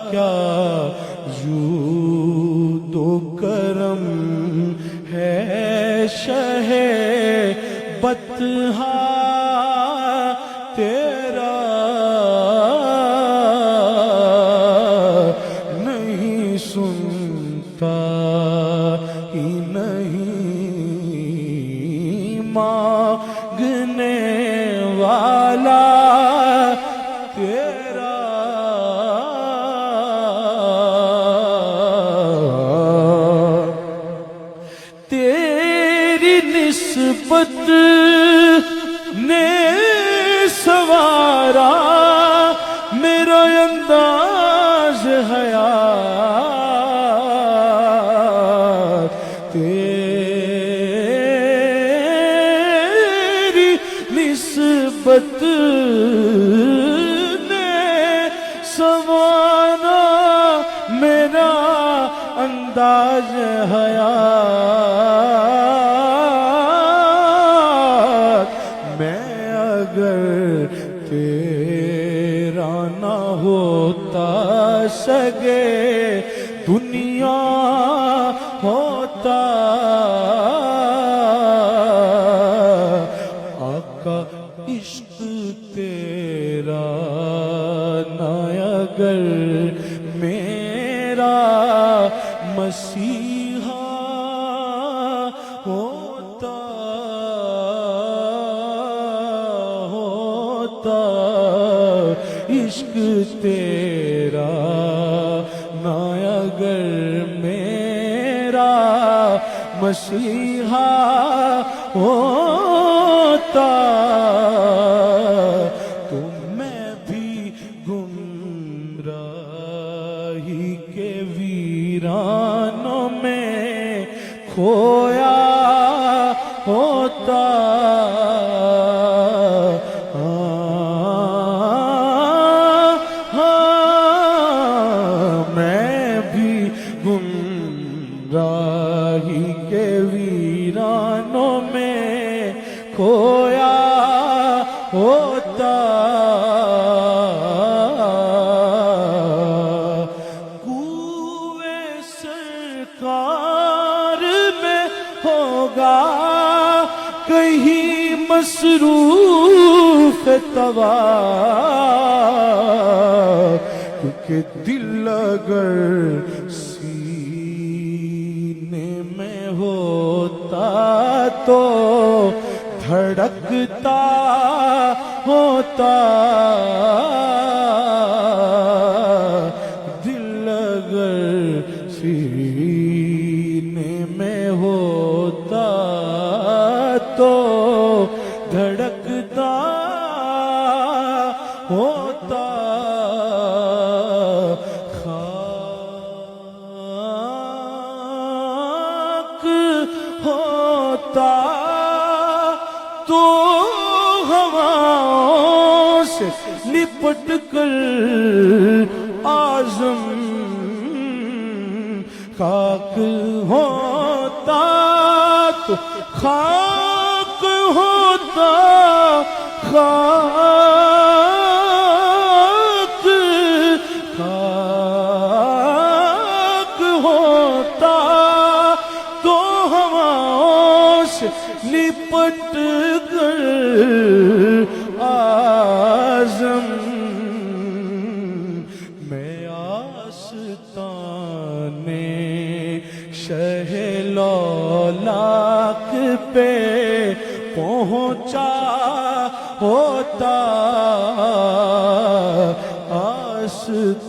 کیا جود و کرم ہے شہ بطحا تیرا نہیں سنتا ہی نہیں مانگنے والا تیرا تیری نسبت نے سوارا میرا انداز حیات تیری نسبت نے سوارا میرا انداز حیات میں اگر تیرا نہ ہوتا سگے دنیا ہوتا آقا عشق تیرا نہ اگر میرا مسیحا ہوتا عشق تیرا نہ اگر میرا مسیحا ہوتا تو میں بھی گمراہی کے ویرانوں میں کھویا ہوتا گمراہی کے ویرانوں میں کھویا ہوتا کوئے سرکار میں ہوگا کہیں مصروف طواف کیونکہ دل اگر ہوتا تو دھڑکتا ہوتا دل اگر سینے میں ہوتا تو دھڑکتا ہوتا ہوتا تو ہواؤں سے لپٹ کر اعظم خاک ہوتا تو خاک ہوتا خاک ہوتا لپٹ کر اعظم میں آستانے شہ لولاک پہ پہنچا ہوتا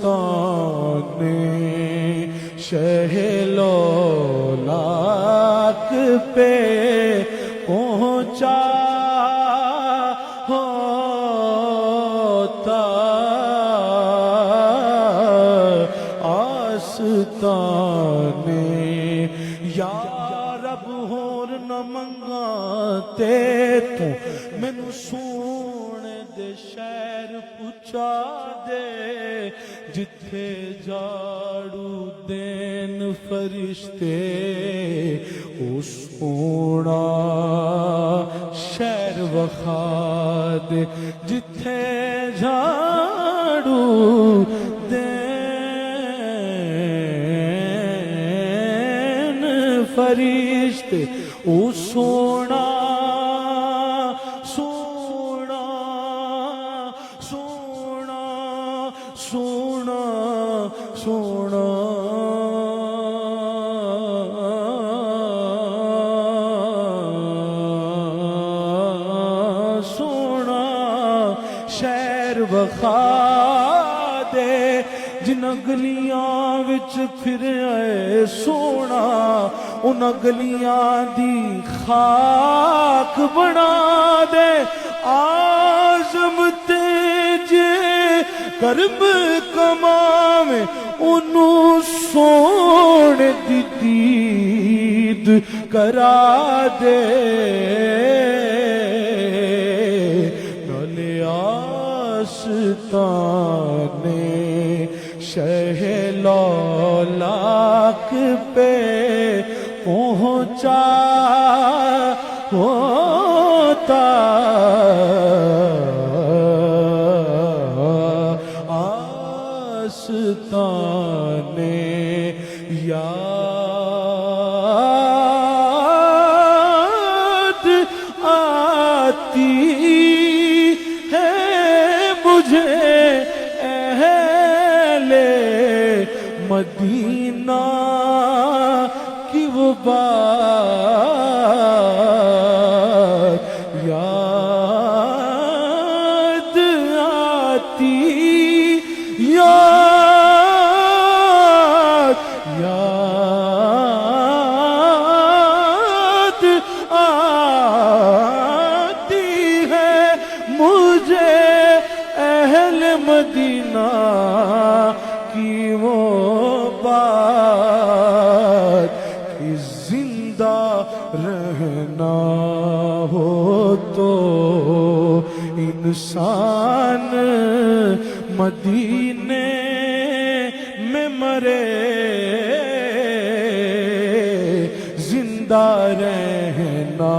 آستانے شہ لولاک پہ پہنچا ہوتا آستانے یا رب ہور نہ منگاتے تو مینوں سونے دے شہر پہنچا دے جتھے جاڑو دین فرشتے او سونا شہر وخا دے جتھے جاڑو دین فرشتے او سونا سونا سونا سونا سونا سونا شہر وخا دے جن گلیاں وچ پھر آئے سونا ان گلیاں دی خاک بنا دے آزم تیجے کرب کماوے انہوں سونے دی دید کرا دے نالے آستانے شہ لولاک پہ پہنچا ہوتا آستانے یاد آتی ہے مجھے مدینہ کی وہ بات یاد آتی یاد آتی ہے مجھے اہل مدینہ کی وہ بات کہ زندہ رہنا ہو تو انسان مدینے میں مرے زندہ رہنا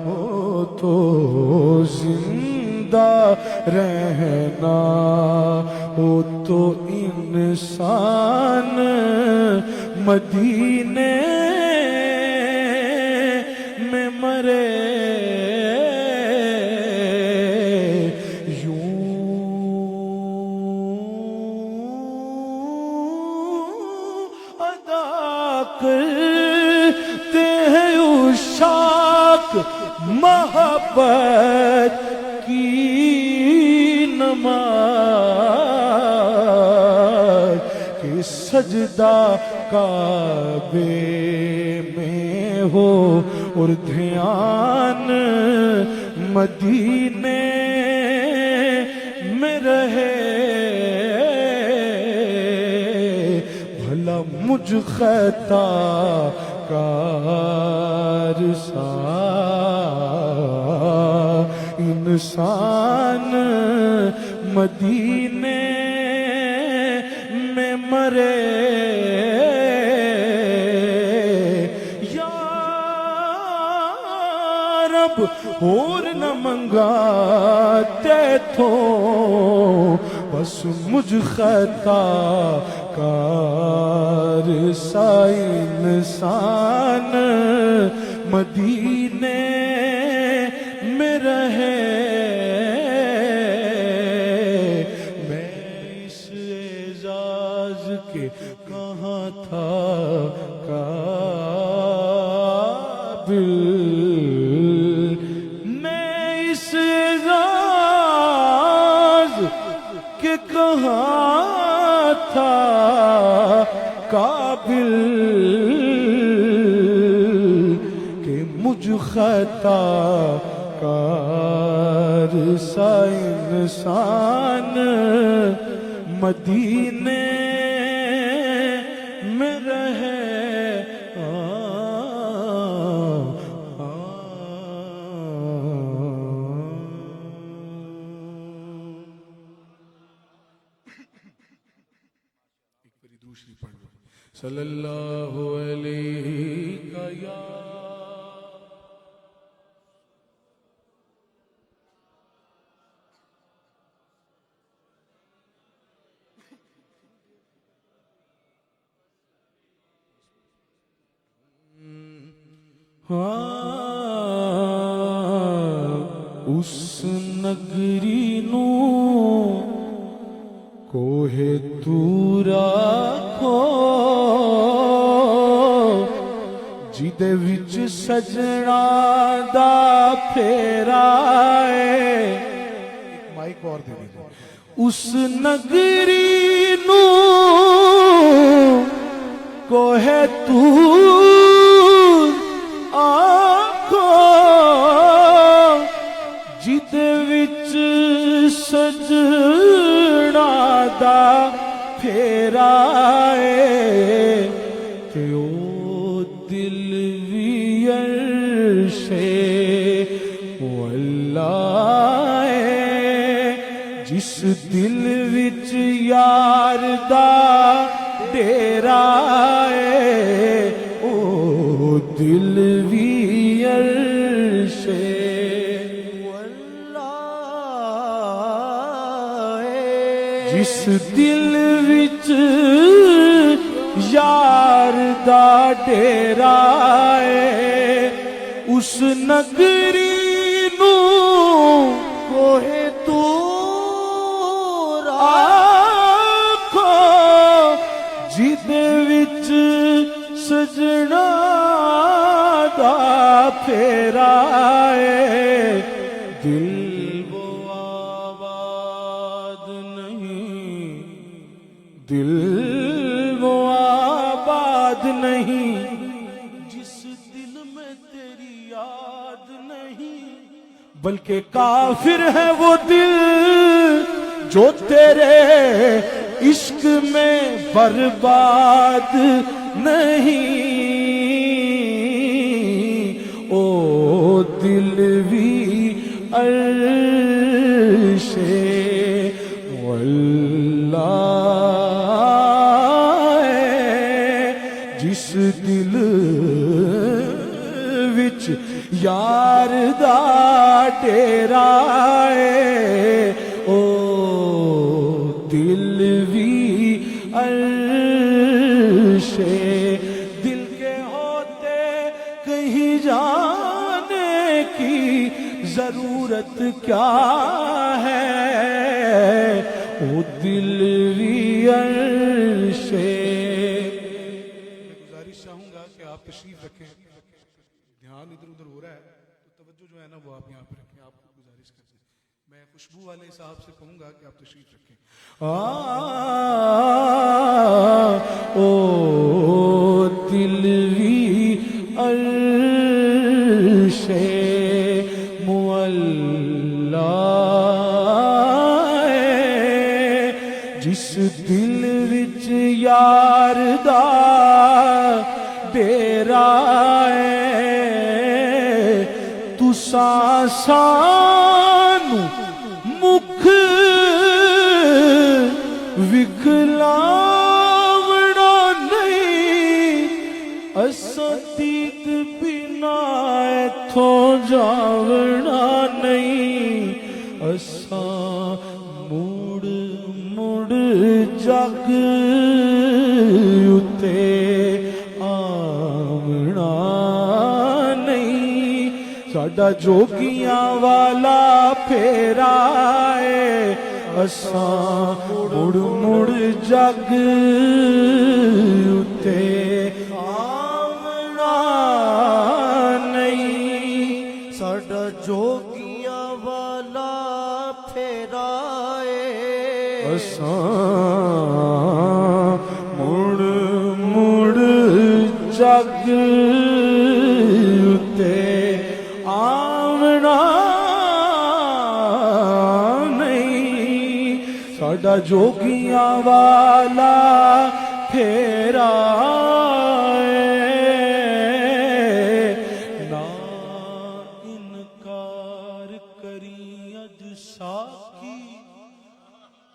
ہو تو زندہ رہنا ہو تو انسان مدینے میں مرے یوں ادا کرتے ہیں عشاق محبت کی نماز کہ سجدہ کعبے میں ہو اور دھیان مدینے میں رہے بھلا مجھ خطا کار سا انسان مدینے میں مرے یا رب اور نہ منگاتے تھو بس مجھ خطا کار سا انسان مدینے میں رہے میں اس اعزاز کے کہاں تھا قابل میں اس اعزاز کے کہاں تھا قابل کہ مجھ خطا کار سا انسان مدینے میں رہے دوسری پڑھ لو صلی اللہ علیہ یا اس نگری نو کوہے تورا کھو جیدے وچ سجنا دا پھیرا ہے. مائک اور دے دیجئے. اس نگری نو کوہے تور آکھو جیدے وچ سجنا دا پھیرا ہے تے او دل وی عرشے واللہ ہے جس دل وچ یار دا ڈیرا ہے او دل وی عرشے جس دل وچ یار دا ڈیرا ہے اس نگری نو کوہے تور آکھو جیدے وچ سجنا دا پھیرا ہے. دل دل وہ آباد نہیں جس دل میں تیری یاد نہیں بلکہ کافر ہے وہ دل جو تیرے عشق میں برباد نہیں. او دل بھی عرشے جس دل وچ یار دا ڈیرا ہے او دل وی عرشے. دل کے ہوتے کہیں جانے کی ضرورت کیا ہے او دل وی عرشے. چاہوں گا کہ آپ تشریف رکھیں. دھیان ادھر ادھر ہو رہا ہے تو توجہ جو ہے نا وہ آپ یہاں پہ رکھیں. آپ کو گزارش کرتے ہیں میں خوشبو والے صاحب سے کہوں گا کہ آپ تشریف رکھیں. او دل وی عرشے معلا جس دل وچ یار دا ڈیرا ہے تساں سانو مکھ وکھلاونا نہیں اساں دید بنا ایتھوں جاونا نہیں اساں مڑ مڑ جگ اتے آمنا نہیں. ساڈا جوگیاں والا پھیرا ہے اساں مڑ مڑ جگ اتے آمنا نہیں. ساڈا جوگیاں والا پھیرا ہے اساں مڑ مڑ جگ اتے آمنا نہیں. ساڈا جوگیاں والا پھیرا نا انکار کری اج ساکی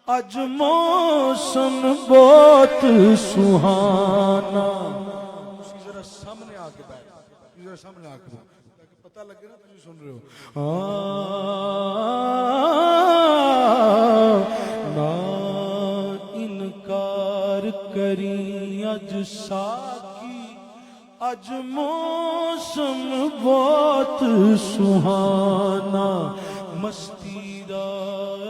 اج موسم بہت سہانا. ذرا سامنے آ کے بیٹھ ذرا سامنے آ کے پتہ لگے نا تجھے سن رہے ہو. نا انکار کری اج ساکی اج موسم ਸੁਹਾਨਾ ਮਸਤੀ ਦਾ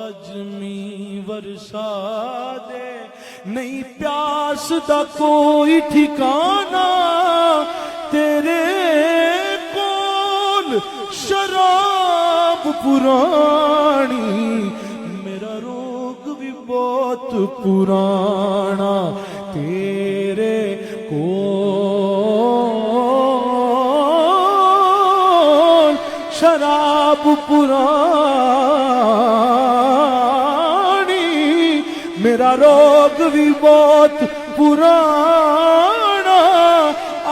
ਅਜਮੀ ਵਰਸਾ ਦੇ ਨਹੀਂ ਪਿਆਸ ਦਾ ਕੋਈ ਠਿਕਾਨਾ ਤੇਰੇ ਕੋਲ ਸ਼ਰਾਬ ਪੁਰਾਣੀ ਮੇਰਾ ਰੋਗ ਵੀ ਬਹੁਤ ਪੁਰਾਣਾ ਤੇਰੇ ਕੋਲ ਸ਼ਰਾਬ ਪੁਰਾਣੀ ਮੇਰਾ ਰੋਗ ਵੀ ਬਹੁਤ ਪੁਰਾਣਾ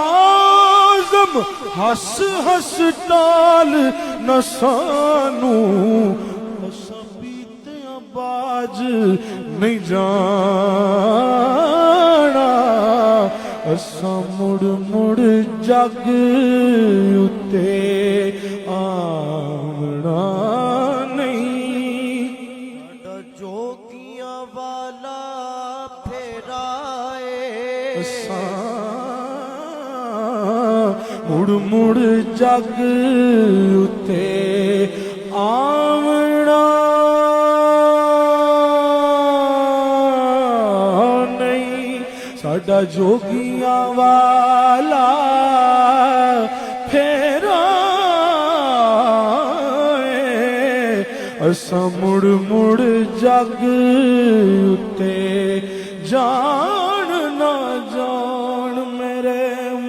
ਆਜ਼ਮ ਹੱਸ ਹੱਸ ਟਾਲ ਨਾ ਸਾਨੂੰ ਅਸਾਂ ਪੀਤਿਆਂ ਬਾਜ ਨਹੀਂ ਜਾਣਾ ਅਸਾਂ ਮੁੜ ਮੁੜ ਜਗ ਉੱਤੇ ਆਵਣਾ ਨਹੀਂ ਸਾਡਾ ਜੋਗੀਆਂ ਵਾਲਾ ਫੇਰਾਏ ਅਸਾਂ ਮੁੜ ਮੁੜ ਜਗ ਉੱਤੇ ਆਵਣਾ ਨਹੀਂ ਸਾਡਾ ਜੋਗੀਆਂ ਵਾਲਾ ਫੇਰਾ ਅਸਾਂ ਮੁੜ ਮੁੜ ਜਗ ਉੱਤੇ ਜਾਣ ਨਾ ਜਾਣ ਮੇਰੇ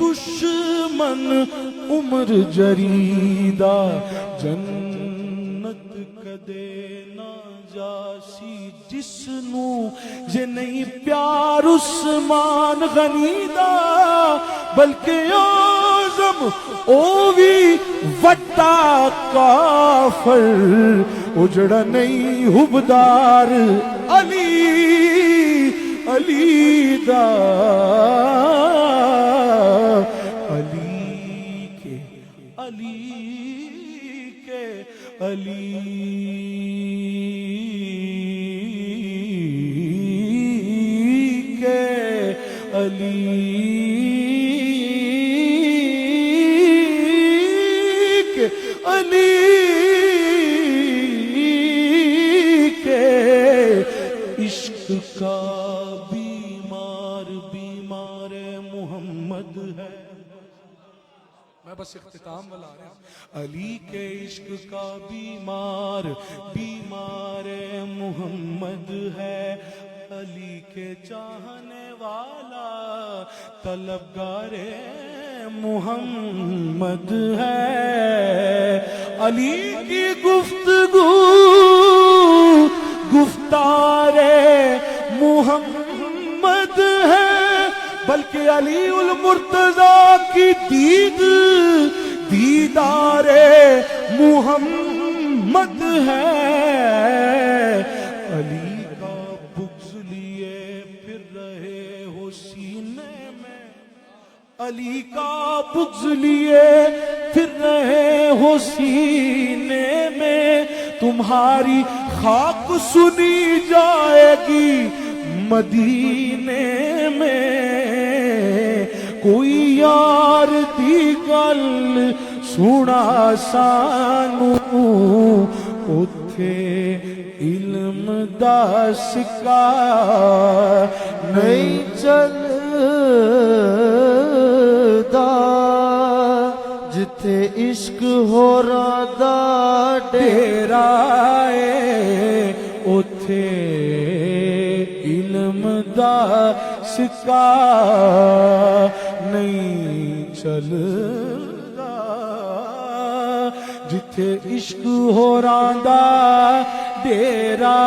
دشمن عمر جریدہ جنت کدے نہ جاسی جس نو جے نہیں پیار عثمان غنی دا بلکہ اعظم او بھی وٹا کافر اجڑا نہیں حبدار علی علی دا علی کے علی کے علی کے علی کے عشق کا بیمار محمد ہے. میں بس اختتام والا رہا ہوں. علی کے عشق کا بیمار محمد ہے. علی کے چاہنے والا طلبگار محمد ہے. علی کی گفتگو گفتار محمد ہے بلکہ علی المرتضیٰ کی دیدار محمد ہے. علی کا بغض لیے پھر رہے ہو سینے میں علی کا بغض لیے پھر رہے ہو سینے میں تمہاری خاک سنی جائے گی مدینے میں. کوئی یار دی گل سنا سانو اتھے علم دا سکا نہیں چلدا جتھے عشق ہو رہا ڈیرا اتھے علم دا سکا نہیں چلدا جتھے عشق ہو رہا ڈیرا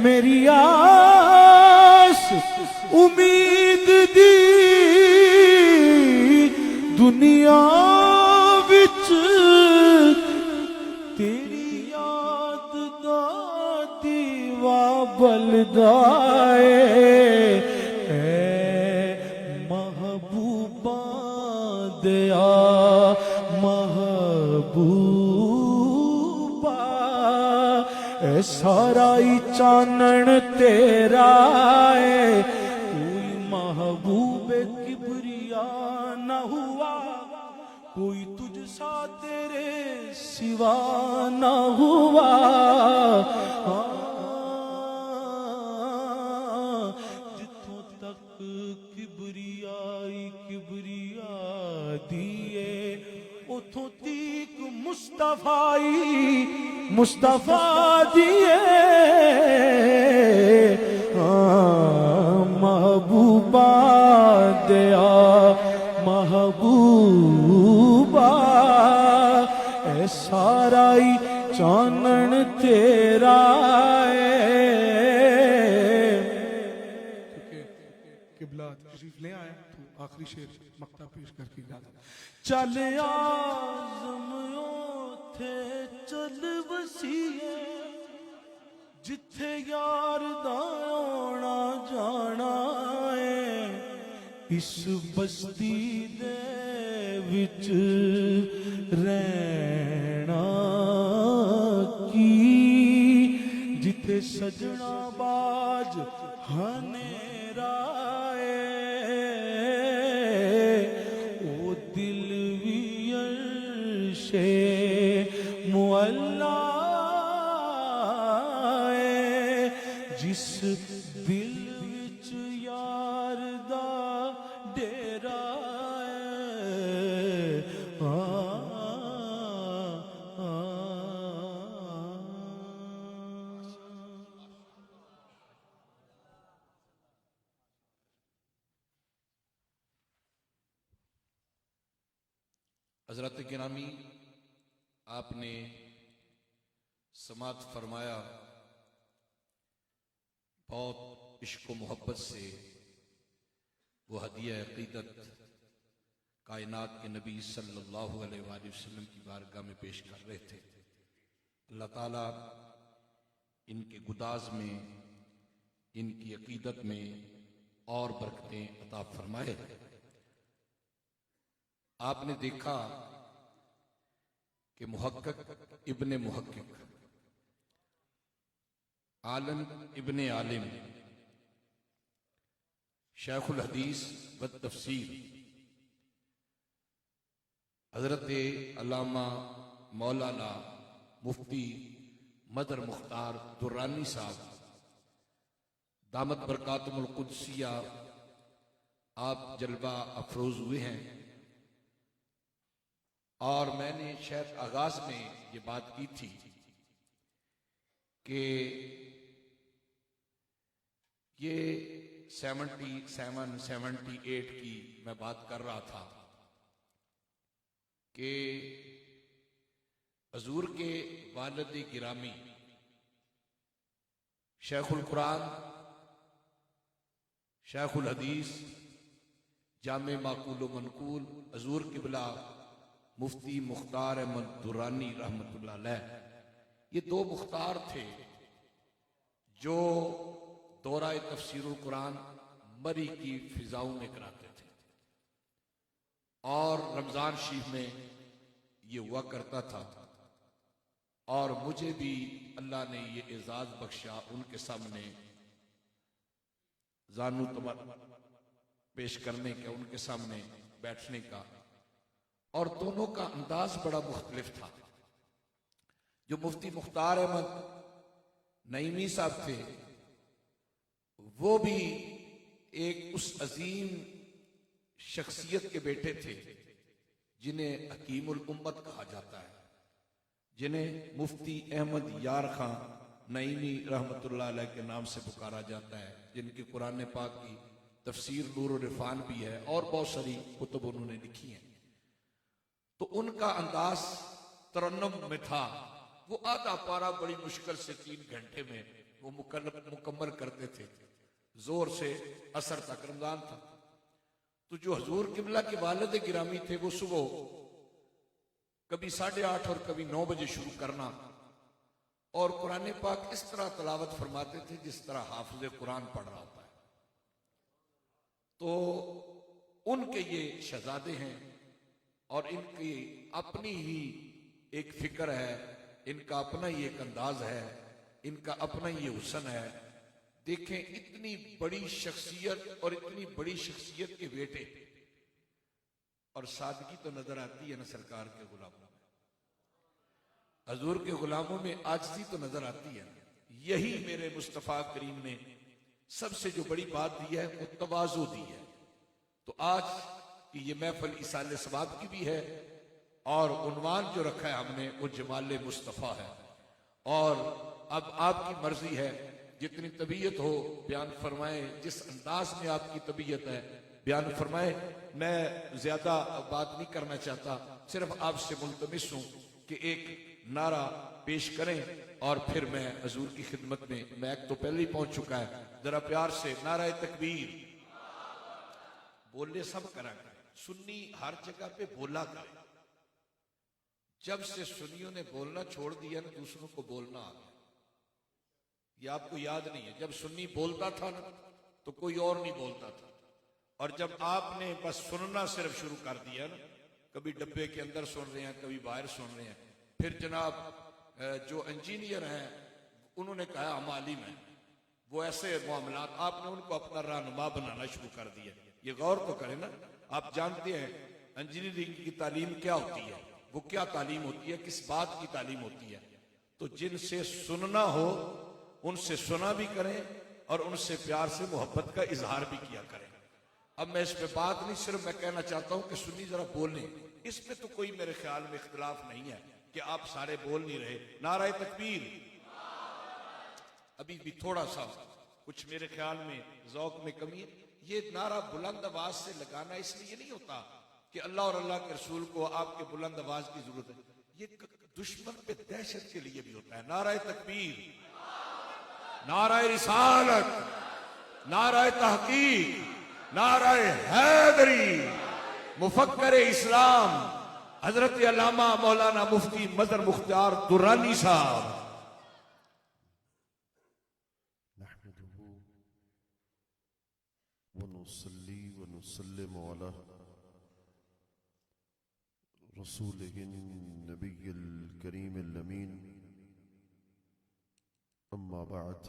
میری آس امید دی دنیا وچ تیری یاد دا دیوا بلدائے اے محبوباں دیا محبوبہ اے سارا ہی چانن تیرا ہے کوئی محبوب کبریا نہ ہوا کوئی تجھ سا تیرے سوا نہ ہوا. جتھوں تک کبریا دیے اتھوں تیک مصطفیٰ دیے. محبوبہ دیا محبوبہ اے سارا ہی چانن تیرا قبلہ تشریف لے آیا تو آخری شعر مقطع پیش کر کے گانا. چل آزم اوتھے چل وسیعے جتھے یار دا آنا جانا ہے اس بستی دے وچ رہنا کی جتھے سجنا باج ہنیرا او دل وی عرش معلا جس دل وچ یار دا ڈیرا حضرت گرامی، آپ نے سماعت فرمایا، بہت عشق و محبت سے وہ ہدیہ عقیدت کائنات کے نبی صلی اللہ علیہ وآلہ وسلم کی بارگاہ میں پیش کر رہے تھے۔ اللہ تعالیٰ ان کے گداز میں، ان کی عقیدت میں اور برکتیں عطا فرمائے۔ آپ نے دیکھا کہ محقق ابن محقق، عالم ابن عالم، شیخ الحدیث والتفسیر حضرت علامہ مولانا مفتی مدر مختار درانی صاحب دامت برکاتہم القدسیہ، آپ جلوہ افروز ہوئے ہیں۔ اور میں نے شاید آغاز میں یہ بات کی تھی کہ یہ 78 کی میں بات کر رہا تھا کہ حضور کے والد گرامی شیخ القرآن، شیخ الحدیث، جامع معقول و منقول حضور قبلہ مفتی مختار احمد درانی رحمت اللہ علیہ، یہ دو مختار تھے جو دورہ تفسیر القرآن مری کی فضاؤں میں کراتے تھے، اور رمضان شریف میں یہ ہوا کرتا تھا۔ اور مجھے بھی اللہ نے یہ اعزاز بخشا ان کے سامنے زانو تمر پیش کرنے کا، ان کے سامنے بیٹھنے کا، اور دونوں کا انداز بڑا مختلف تھا۔ جو مفتی مختار احمد نعیمی صاحب تھے، وہ بھی ایک اس عظیم شخصیت کے بیٹے تھے جنہیں حکیم الامت کہا جاتا ہے، جنہیں مفتی احمد یار خان نعیمی رحمت اللہ علیہ کے نام سے پکارا جاتا ہے، جن کی قرآن پاک کی تفسیر نور العرفان بھی ہے اور بہت ساری کتب انہوں نے لکھی ہیں۔ تو ان کا انداز ترنم میں تھا، وہ آدھا پارہ بڑی مشکل سے 3 گھنٹے میں وہ مکمل کرتے تھے، زور سے اثر تک، رمضان تھا۔ تو جو حضور قبلہ کے والد گرامی تھے، وہ صبح کبھی 8:30 اور کبھی 9 بجے شروع کرنا، اور قرآن پاک اس طرح تلاوت فرماتے تھے جس طرح حافظ قرآن پڑھ رہا ہوتا ہے۔ تو ان کے یہ شہزادے ہیں، اور ان کی اپنی ہی ایک فکر ہے، ان کا اپنا ہی ایک انداز ہے، ان کا اپنا ہی یہ حسن ہے۔ دیکھیں، اتنی بڑی شخصیت اور اتنی بڑی شخصیت کے بیٹے، اور سادگی تو نظر آتی ہے نا سرکار کے غلاموں میں، حضور کے غلاموں میں عاجزی تو نظر آتی ہے۔ یہی میرے مصطفیٰ کریم نے سب سے جو بڑی بات دی ہے وہ تواضع دی ہے۔ تو آج کی یہ محفل ایصال ثواب کی بھی ہے، اور عنوان جو رکھا ہے ہم نے وہ جمال مصطفیٰ ہے، اور اب آپ کی مرضی ہے، جتنی طبیعت ہو بیان فرمائیں، جس انداز میں آپ کی طبیعت ہے بیان فرمائیں۔ میں زیادہ بات نہیں کرنا چاہتا، صرف آپ سے ملتمس ہوں کہ ایک نعرہ پیش کریں، اور پھر میں حضور کی خدمت میں، میک تو پہلے ہی پہنچ چکا ہے، ذرا پیار سے نعرہ تکبیر۔ بولے سب کرا کریں، سنی ہر جگہ پہ بولا کریں۔ جب سے سنیوں نے بولنا چھوڑ دیا نا، دوسروں کو بولنا آ گیا۔ یہ آپ کو یاد نہیں ہے، جب سنی بولتا تھا نا تو کوئی اور نہیں بولتا تھا، اور جب آپ نے بس سننا صرف شروع کر دیا نا، کبھی ڈبے کے اندر سن رہے ہیں، کبھی باہر سن رہے ہیں، پھر جناب جو انجینئر ہیں انہوں نے کہا ہم عالم ہیں، وہ ایسے معاملات، آپ نے ان کو اپنا رہنما بنانا شروع کر دیا۔ یہ غور تو کریں نا، آپ جانتے ہیں انجینئرنگ کی تعلیم کیا ہوتی ہے، وہ کیا تعلیم ہوتی ہے، کس بات کی تعلیم ہوتی ہے۔ تو جن سے سننا ہو ان سے سنا بھی کریں، اور ان سے پیار سے محبت کا اظہار بھی کیا کریں۔ اب میں اس پہ بات نہیں، صرف میں کہنا چاہتا ہوں کہ سنی ذرا بولیں، اس پہ تو کوئی میرے خیال میں اختلاف نہیں ہے کہ آپ سارے بول نہیں رہے۔ نعرہ تکبیر۔ ابھی بھی تھوڑا سا کچھ میرے خیال میں ذوق میں کمی ہے۔ یہ نعرہ بلند آواز سے لگانا اس لیے نہیں ہوتا کہ اللہ اور اللہ کے رسول کو آپ کے بلند آواز کی ضرورت ہے، یہ دشمن پہ دہشت کے لیے بھی ہوتا ہے. نعرہ تکبیر، نعرہ رسالت، نعرہ تحقیق، نعرہ حیدری. مفکر اسلام حضرت علامہ مولانا مفتی مظہر مختار درانی صاحب. نحمده ونصلي ونسلم على رسوله النبي الكريم الأمين. أما بعد،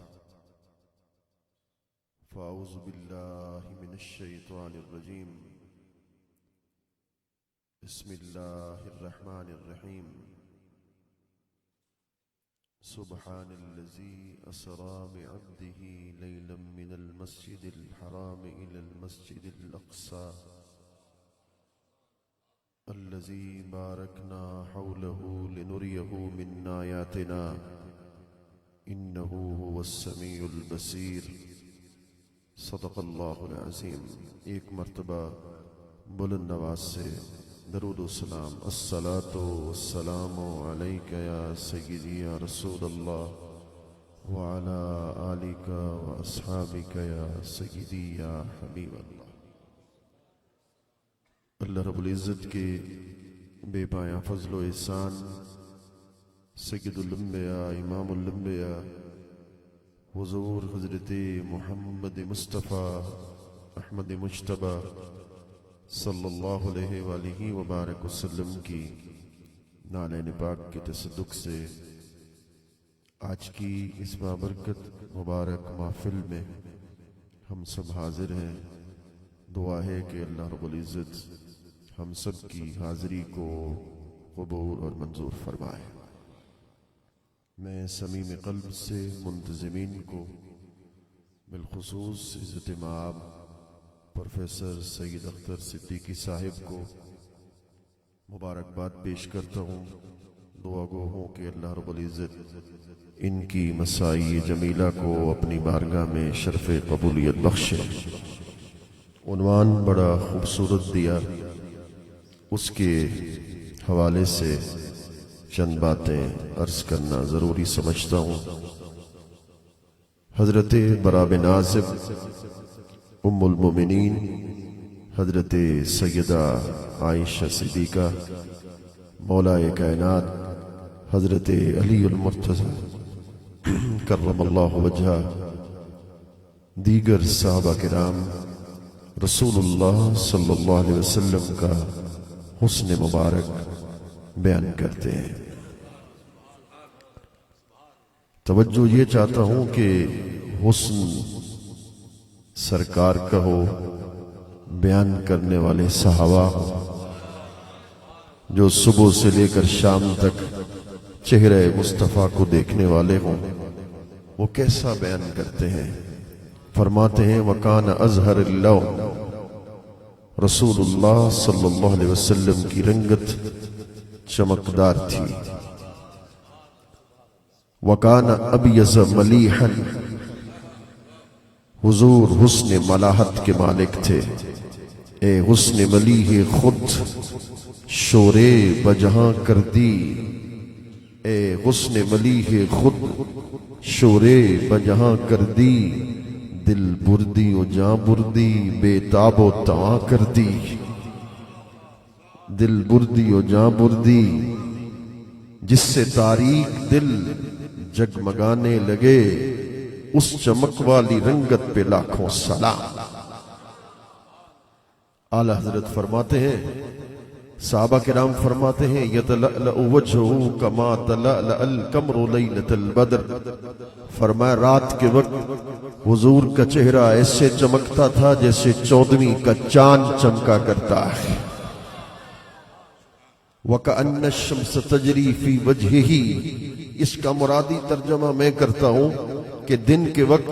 فأعوذ بالله من الشيطان الرجيم. بسم الله الرحمن الرحيم. سبحان الذي أسرى بعبده ليلا من المسجد الحرام إلى المسجد الأقصى الذي باركنا حوله لنريه من آياتنا إنه هو السميع البصير. صدق اللہ العظیم. ایک مرتبہ بلند آواز سے درود و سلام. الصلاة والسلام علیک یا سیدی یا رسول اللہ وعلی آلک و اصحابک یا سیدی یا حبیب اللہ. اللہ رب العزت کے بے پایاں فضل و احسان، سید الانبیاء امام الانبیاء حضور حضرت محمد مصطفیٰ احمد مجتبیٰ صلی اللہ علیہ وآلہ وبارک وسلم کی نالین پاک کے تصدق سے آج کی اس بابرکت مبارک محفل میں ہم سب حاضر ہیں. دعا ہے کہ اللہ رب العزت ہم سب کی حاضری کو قبول اور منظور فرمائے. میں صمیم قلب سے منتظمین کو، بالخصوص عزت مآب پروفیسر سید اختر صدیقی صاحب کو مبارکباد پیش کرتا ہوں. دعا گو ہوں کہ اللہ رب العزت ان کی مسائی جمیلہ کو اپنی بارگاہ میں شرف قبولیت بخشے. عنوان بڑا خوبصورت دیا، اس کے حوالے سے چند باتیں عرض کرنا ضروری سمجھتا ہوں. حضرت برا بن عازب ام المومنین حضرت سیدہ عائشہ صدیقہ مولا کائنات حضرت علی المرتضی کرم اللہ وجہہ، دیگر صحابہ کرام رسول اللہ صلی اللہ علیہ وسلم کا حسن مبارک بیان کرتے ہیں. توجہ یہ چاہتا ہوں کہ حسن سرکار کا ہو، بیان کرنے والے صحابہ ہوں، جو صبح سے لے کر شام تک چہرہ مصطفیٰ کو دیکھنے والے ہوں. وہ کیسا بیان کرتے ہیں؟ فرماتے ہیں وَكَانَ أَزْهَرِ اللَّوْ، رسول اللہ صلی اللہ علیہ وسلم کی رنگت چمکدار تھی. وَكَانَ أَبْيَضَ مَلِيحًا، حضور حسن ملاحت کے مالک تھے. اے حسن ملیح خود شورے بجہاں کر دی، اے حسن ملیح خود شورے بجہاں کر دی، دل بردی و جاں بردی بے تاب و تواں کر دی. دل بردی و جاں بردی، جس سے تاریک دل جگمگانے لگے، اس چمک والی رنگت پہ لاکھوں سلام. اعلیٰ حضرت فرماتے ہیں، صحابہ کرام فرماتے ہیں یتلألأ وجہہ کما تلألأ القمر لیلۃ البدر. فرمایا رات کے وقت حضور کا چہرہ ایسے چمکتا تھا جیسے 14ویں کا چاند چمکا کرتا ہے. وَكَأَنَّ الشَّمْسَ تَجْرِي فِي وَجْهِهِ، اس کا مرادی ترجمہ میں کرتا ہوں کہ دن کے وقت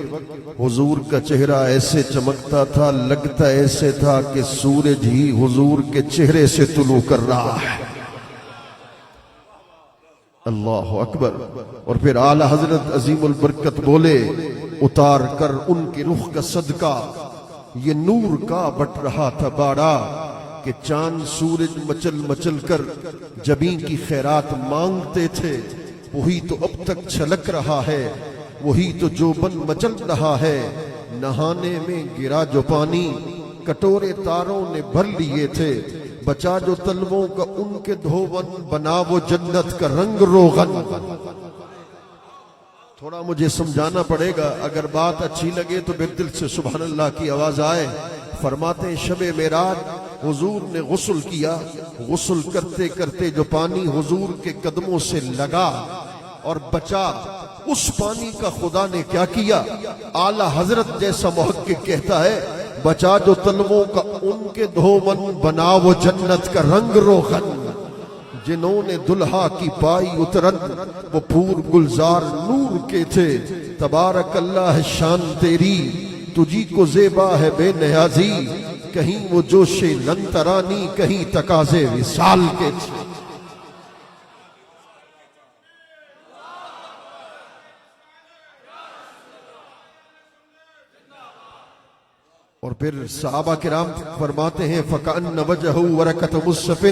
حضور کا چہرہ ایسے چمکتا تھا، لگتا ایسے تھا کہ سورج ہی حضور کے چہرے سے طلوع کر رہا ہے. اللہ اکبر. اور پھر اعلی حضرت عظیم البرکت بولے اتار کر ان کے رخ کا صدقہ، یہ نور کا بٹ رہا تھا باڑا، کہ چاند سورج مچل مچل کر جبیں کی خیرات مانگتے تھے، وہی تو اب تک چھلک رہا ہے، وہی تو جو بن مچل رہا ہے۔ نہانے میں گرا جو پانی کٹورے تاروں نے بھر لیے تھے، بچا جو تلووں کا ان کے دھوون، بنا وہ جنت کا رنگ روغن۔ تھوڑا مجھے سمجھانا پڑے گا، اگر بات اچھی لگے تو پھر دل سے سبحان اللہ کی آواز آئے۔ فرماتے ہیں شب معراج حضور نے غسل کیا، غسل کرتے کرتے جو پانی حضور کے قدموں سے لگا اور بچا، اس پانی کا خدا نے کیا کیا؟ اعلی حضرت جیسا محقق کہتا ہے بچا جو تلووں کا ان کے دھوون، بنا وہ جنت کا رنگ روغن۔ جنہوں نے دلہا کی پائی اترن، وہ پھور گلزار نور کے تھے، تبارک اللہ ہے شان تیری، تجھی کو زیبا ہے بے نیازی، کہیں وہ جوش لن ترانی، کہیں تقاضے وصال کے تھے۔ اور پھر صحابہ کرام فرماتے ہیں فَكَأَنَّ وَجْهُ وَرَقَةُ مُصْحَفٍ،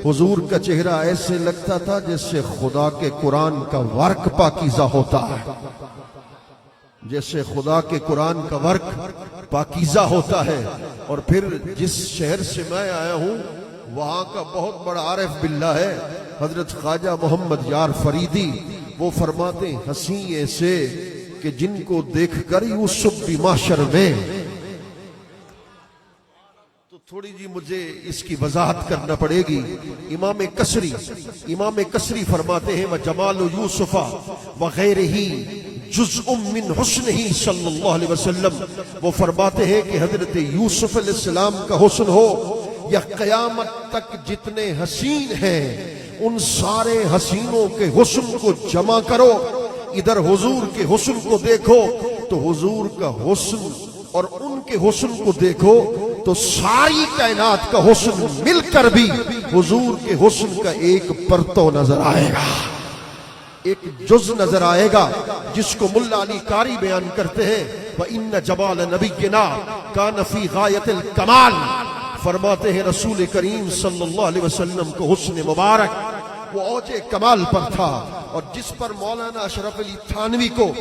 حضور کا چہرہ ایسے لگتا تھا جیسے خدا کے قرآن کا ورق پاکیزہ ہوتا ہے، جیسے خدا کے قرآن کا ورق پاکیزہ ہوتا ہے۔ اور پھر جس شہر سے میں آیا ہوں وہاں کا بہت بڑا عارف باللہ ہے حضرت خواجہ محمد یار فریدی، وہ فرماتے ہیں ہنسی ایسے کہ جن کو دیکھ کر یوسف بھی محشر میں۔ تھوڑی جی مجھے اس کی وضاحت کرنا پڑے گی۔ امام کسری فرماتے ہیں وَجَمَالُ يُوسُفَ وَغَيْرِهِ جُزْءٌ مِّنْ حُسْنِهِ صلی اللہ علیہ وسلم، وہ فرماتے ہیں کہ حضرت یوسف علیہ السلام کا حسن ہو یا قیامت تک جتنے حسین ہیں ان سارے حسینوں کے حسن کو جمع کرو، ادھر حضور کے حسن کو دیکھو تو حضور کا حسن اور ان کے حسن کو دیکھو تو ساری کائنات کا حسن مل کر بھی حضور کے حسن کا ایک پرتو نظر آئے گا، ایک جز نظر آئے گا، جس کو ملا علی قاری بیان کرتے ہیں وَإِنَّ جَمَالَ نَبِيِّنَا كَانَ فِي غَایَةِ الْکَمَالِ، فرماتے ہیں رسول کریم صلی اللہ علیہ وسلم کو حسن مبارک وہ اوج کمال پر تھا، اور جس پر مولانا اشرف علی تھانوی کو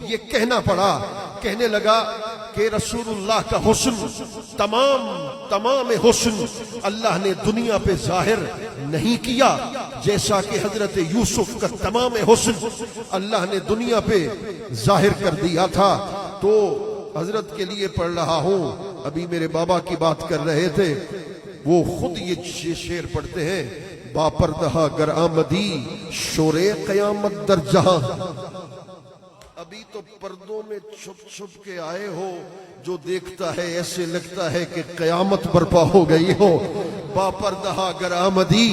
یہ کہنا پڑا، کہنے لگا کہ رسول اللہ کا حسن تمام حسن اللہ نے دنیا پہ ظاہر نہیں کیا، جیسا کہ حضرت یوسف کا تمام حسن اللہ نے دنیا پہ ظاہر کر دیا تھا۔ تو حضرت کے لیے پڑھ رہا ہوں، ابھی میرے بابا کی بات کر رہے تھے، وہ خود یہ شعر پڑھتے ہیں با پردہ گر آمدی شور قیامت در جہاں، ابھی تو پردوں میں چھپ چھپ کے آئے ہو، جو دیکھتا ہے ایسے لگتا ہے کہ قیامت برپا ہو گئی ہو۔ با پردہ گر آمدی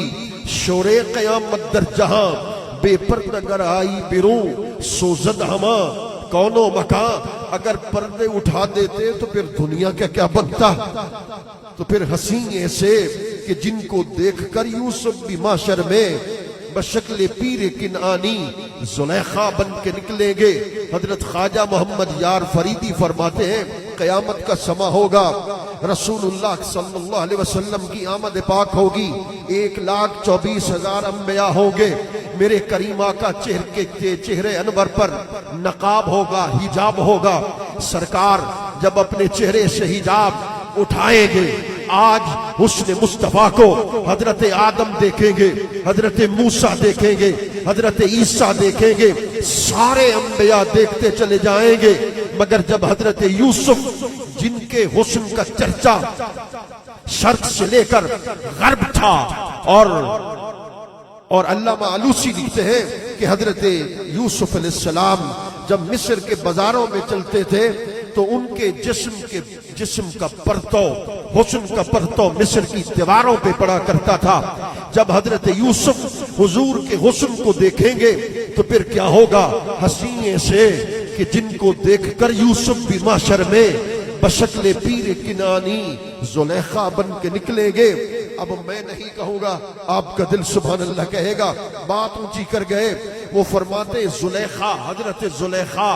شور قیامت در جہاں، بے پردہ گر آئی بروں سوزد ہما کون و مکان، اگر پردے اٹھا دیتے تو پھر دنیا کا کیا بنتا؟ تو پھر حسین ایسے کہ جن کو دیکھ کر یوسف بھی معاشر میں بشکل پیر کنعانی زلیخا بن کے نکلیں گے۔ حضرت خواجہ محمد یار فریدی فرماتے ہیں قیامت کا سما ہوگا، رسول اللہ صلی اللہ علیہ وسلم کی آمد پاک ہوگی، 1,24,000 انبیاء ہوں گے، میرے کریم آقا چہرے انور پر نقاب ہوگا، حجاب ہوگا، سرکار جب اپنے چہرے سے حجاب اٹھائیں گے، آج حسن مصطفیٰ کو حضرت آدم دیکھیں گے، حضرت موسیٰ دیکھیں گے، حضرت عیسیٰ دیکھیں گے، سارے انبیاء دیکھتے چلے جائیں گے، مگر جب حضرت یوسف جن کے حسن کا چرچا شرق سے لے کر غرب تھا، اور علامہ علوسی لکھتے ہیں کہ حضرت یوسف علیہ السلام جب مصر کے بازاروں میں چلتے تھے تو ان کے جسم کا پرتو، حسن کا پرتو مصر کی دیواروں پہ پڑا کرتا تھا۔ جب حضرت یوسف حضور کے حسن کو دیکھیں گے تو پھر کیا ہوگا؟ حسین سے کہ جن کو دیکھ کر یوسف بھی معاشر میں بشکل پیر کنانی زلیخا بن کے نکلیں گے۔ اب میں نہیں کہوں گا، آپ کا دل سبحان اللہ کہے گا، بات اونچی کر گئے۔ وہ فرماتے زلیخا، حضرت زلیخا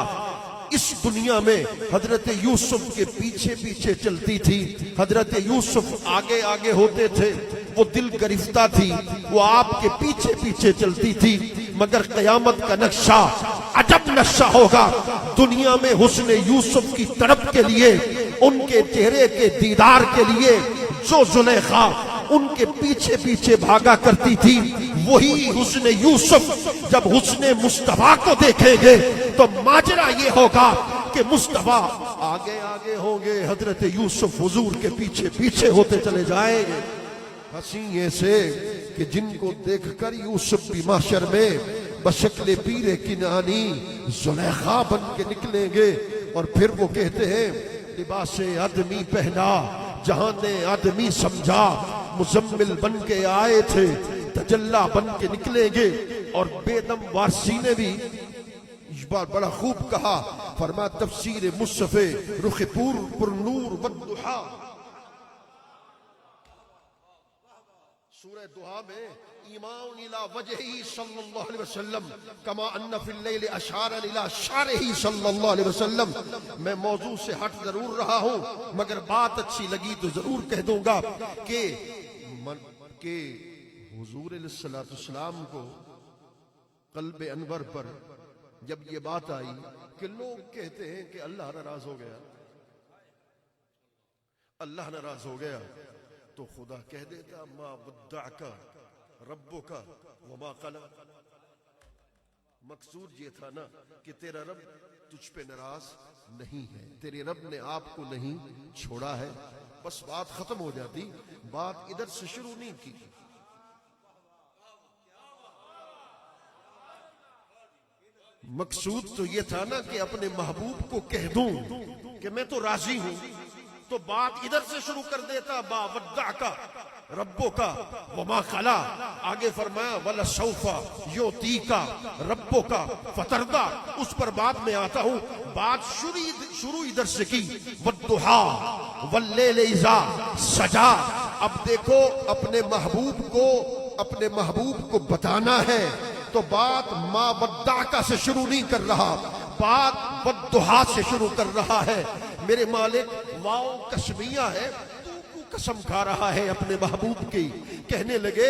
اس دنیا میں حضرت یوسف کے پیچھے پیچھے چلتی تھی. حضرت یوسف آگے آگے ہوتے تھے, وہ دل گرفتہ تھی, وہ آپ کے پیچھے پیچھے چلتی تھی. مگر قیامت کا نقشہ عجب نقشہ ہوگا. دنیا میں حسن یوسف کی طرف کے لیے, ان کے چہرے کے دیدار کے لیے جو زلیخا ان کے پیچھے پیچھے بھاگا کرتی تھی, وہی حسن یوسف جب حسن مصطفیٰ کو دیکھیں گے تو ماجرا یہ ہوگا کہ مصطفیٰ آگے آگے ہوں گے, حضرت یوسف حضور کے پیچھے پیچھے ہوتے چلے جائیں گے. ہنسی ایسے کہ جن کو دیکھ کر یوسف بھی محشر میں بشکل پیر کنانی زلیخا بن کے نکلیں گے. اور پھر وہ کہتے ہیں لباس آدمی پہنا جہاں نے آدمی سمجھا, مزمل بن کے آئے تھے تجلا بن کے نکلیں گے. اور بیدم وارسی نے بھی اس بار بڑا خوب کہا, فرما تفسیر مصطفی رخ پور پر نور والضحا, سورہ دہا میں ایمان الى وجہی صلی اللہ علیہ وسلم کما ان فی اللیل اشار الى شارہی صلی اللہ علیہ وسلم. میں موضوع سے ہٹ ضرور رہا ہوں مگر بات اچھی لگی تو ضرور کہہ دوں گا کہ حضور علیہ السلام کو قلب انور پر جب یہ بات آئی کہ لوگ کہتے ہیں کہ اللہ ناراض ہو گیا, اللہ ناراض ہو گیا, تو خدا کہہ دیتا ما ودعک ربک وما قلی. مقصود یہ تھا نا کہ تیرا رب تجھ پہ ناراض نہیں ہے, تیرے رب نے آپ کو نہیں چھوڑا ہے. بس بات ختم ہو جاتی, بات ادھر سے شروع نہیں کی. مقصود تو یہ تھا نا کہ اپنے محبوب کو کہہ دوں کہ میں تو راضی ہوں, تو بات ادھر سے شروع کر دیتا ما ودعک ربک وما قلی. آگے فرمایا ولسوف یعطیک ربک فترضی, اس پر بعد میں آتا ہوں. بات شروع ادھر سے کی, والضحی واللیل اذا سجا. اب دیکھو اپنے محبوب کو بتانا ہے تو بات ما ودعک سے شروع نہیں کر رہا, بات والضحی سے شروع کر رہا ہے. میرے مالک واو قسمیہ ہے, تو قسم کھا رہا ہے اپنے محبوب کی. کہنے لگے